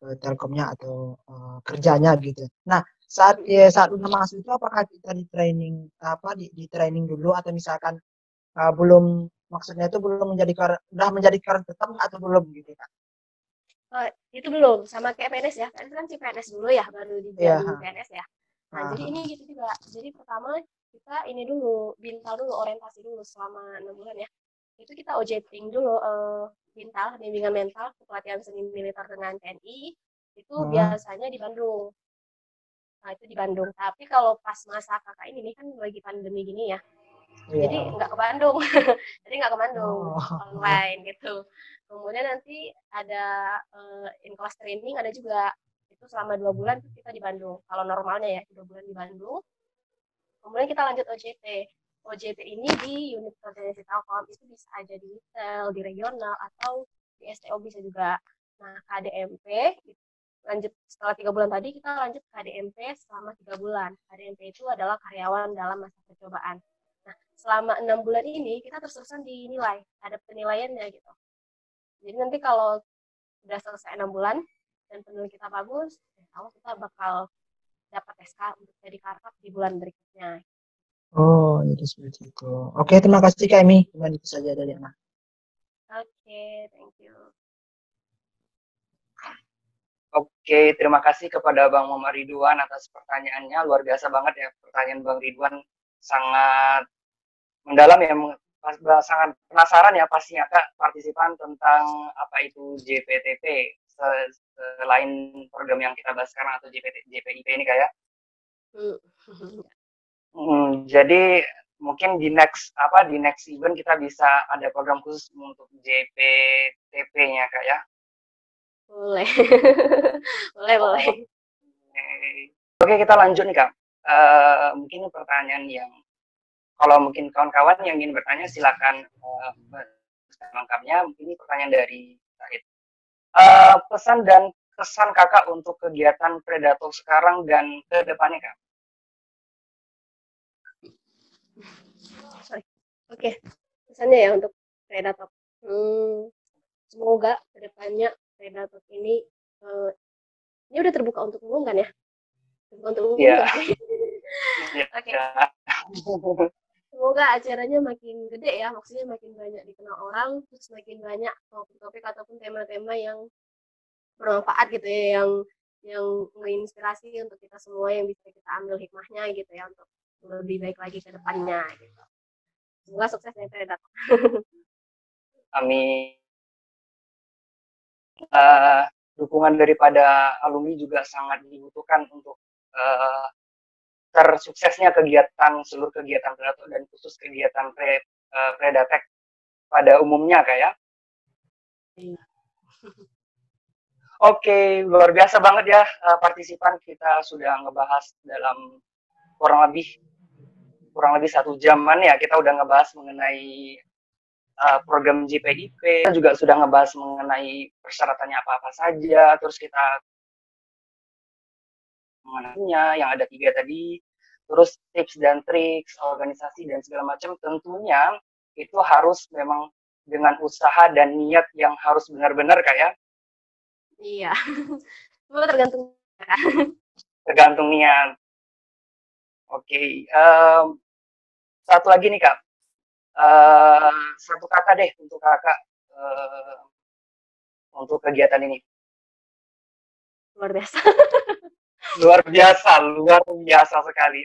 ke Telkomnya atau kerjanya gitu. Nah, saat udah masuk itu apakah kita di training di training dulu atau misalkan belum, maksudnya itu belum udah menjadi karyawan tetap atau belum gitu Kak? Itu belum, sama kayak PNS ya. PNS kan si PNS dulu ya, baru dijadi PNS ya. Nah, jadi ini gitu juga. Jadi pertama kita ini dulu, bintal dulu, orientasi dulu selama 6 bulan ya. Itu kita OJT dulu bintal, bimbingan mental, pelatihan seni militer dengan TNI. itu biasanya di Bandung. Nah, itu di Bandung. Tapi kalau pas masa kakak ini nih kan lagi pandemi gini ya, jadi nggak ke Bandung. Jadi nggak ke Bandung, online gitu. Kemudian nanti ada in-class training, ada juga. Itu selama 2 bulan kita di Bandung. Kalau normalnya ya, 2 bulan di Bandung. Kemudian kita lanjut OJT. OJT ini di unit koordinasi Telkom, itu bisa aja di retail, di regional, atau di STO bisa juga. Nah, KDMP, lanjut setelah 3 bulan tadi, kita lanjut KDMP selama 3 bulan. KDMP itu adalah karyawan dalam masa percobaan. Nah, selama 6 bulan ini, kita terus-terusan dinilai, ada penilaiannya gitu. Jadi nanti kalau udah selesai 6 bulan, dan penilaian kita bagus, insya kita bakal dapat SK untuk jadi karkap di bulan berikutnya. Oh, jadi seperti itu. Oke, terima kasih Kak Emi. Cuma itu saja dari Ana. Oke, thank you. Oke, terima kasih kepada Bang Muhammad Ridwan atas pertanyaannya. Luar biasa banget ya pertanyaan Bang Ridwan, sangat mendalam ya, sangat penasaran ya pastinya Kak partisipan tentang apa itu JPTP selain program yang kita bahas sekarang atau JPIP ini kayak. Jadi mungkin di next event kita bisa ada program khusus untuk JPTP-nya Kak ya. Boleh. boleh. Oke, kita lanjut nih Kak. Mungkin pertanyaan yang kalau mungkin kawan-kawan yang ingin bertanya silakan lengkapnya. Mungkin ini pertanyaan dari Said. Pesan dan kesan Kakak untuk kegiatan Predator sekarang dan ke depannya Kak. Oke, pesannya ya untuk Predator. Semoga ke depannya Predator ini udah terbuka untuk umum kan ya? Terbuka untuk umum. Iya. Oke. Semoga acaranya makin gede ya, maksudnya makin banyak dikenal orang, terus makin banyak topik-topik ataupun tema-tema yang bermanfaat gitu ya, yang menginspirasi untuk kita semua, yang bisa kita ambil hikmahnya gitu ya, untuk lebih baik lagi ke depannya gitu. Semoga sukses ya Predator. Amin. Dukungan daripada alumni juga sangat dibutuhkan untuk tersuksesnya seluruh kegiatan Predator dan khusus kegiatan Predatek pada umumnya kayak. Oke, luar biasa banget ya partisipan, kita sudah ngebahas dalam kurang lebih 1 jaman ya, kita udah ngebahas mengenai program JPIP, kita juga sudah ngebahas mengenai persyaratannya apa-apa saja, terus kita mengenainya yang ada 3 tadi, terus tips dan triks, organisasi dan segala macam, tentunya itu harus memang dengan usaha dan niat yang harus benar-benar kayak. Iya, semua tergantung niat. Oke, satu lagi nih Kak, satu kata deh untuk Kakak untuk kegiatan ini. Luar biasa. luar biasa sekali.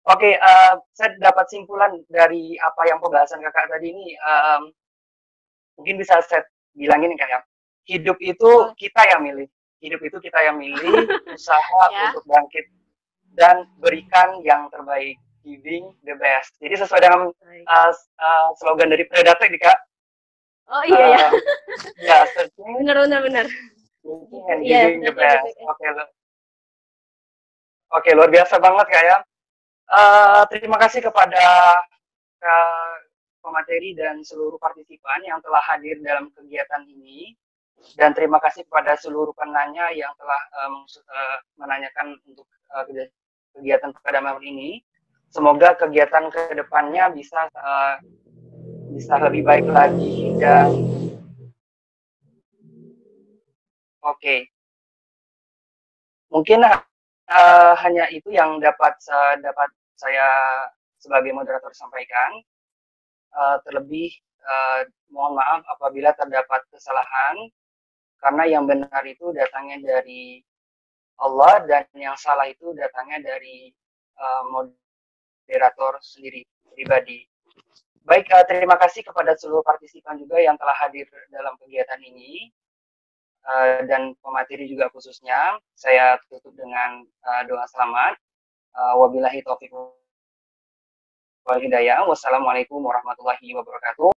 Oke, saya dapat simpulan dari apa yang pembahasan Kakak tadi ini. Mungkin bisa saya bilangin kayak, hidup itu kita yang milih. Usaha untuk bangkit dan berikan yang terbaik, giving the best. Jadi sesuai dengan slogan dari Predator nih Kak. Oh iya ya. Benar. Giving the best. Oke, luar biasa banget Kak ya. Terima kasih kepada pemateri dan seluruh partisipan yang telah hadir dalam kegiatan ini, dan terima kasih kepada seluruh penanya yang telah menanyakan untuk kegiatan pada malam ini. Semoga kegiatan ke depannya bisa lebih baik lagi dan mungkin hanya itu yang dapat saya sebagai moderator sampaikan. Terlebih mohon maaf apabila terdapat kesalahan, karena yang benar itu datangnya dari Allah dan yang salah itu datangnya dari moderator sendiri pribadi. Baik, terima kasih kepada seluruh partisipan juga yang telah hadir dalam kegiatan ini, dan pemateri juga khususnya. Saya tutup dengan doa selamat. Wabillahi taufiq wal hidayah. Wassalamualaikum warahmatullahi wabarakatuh.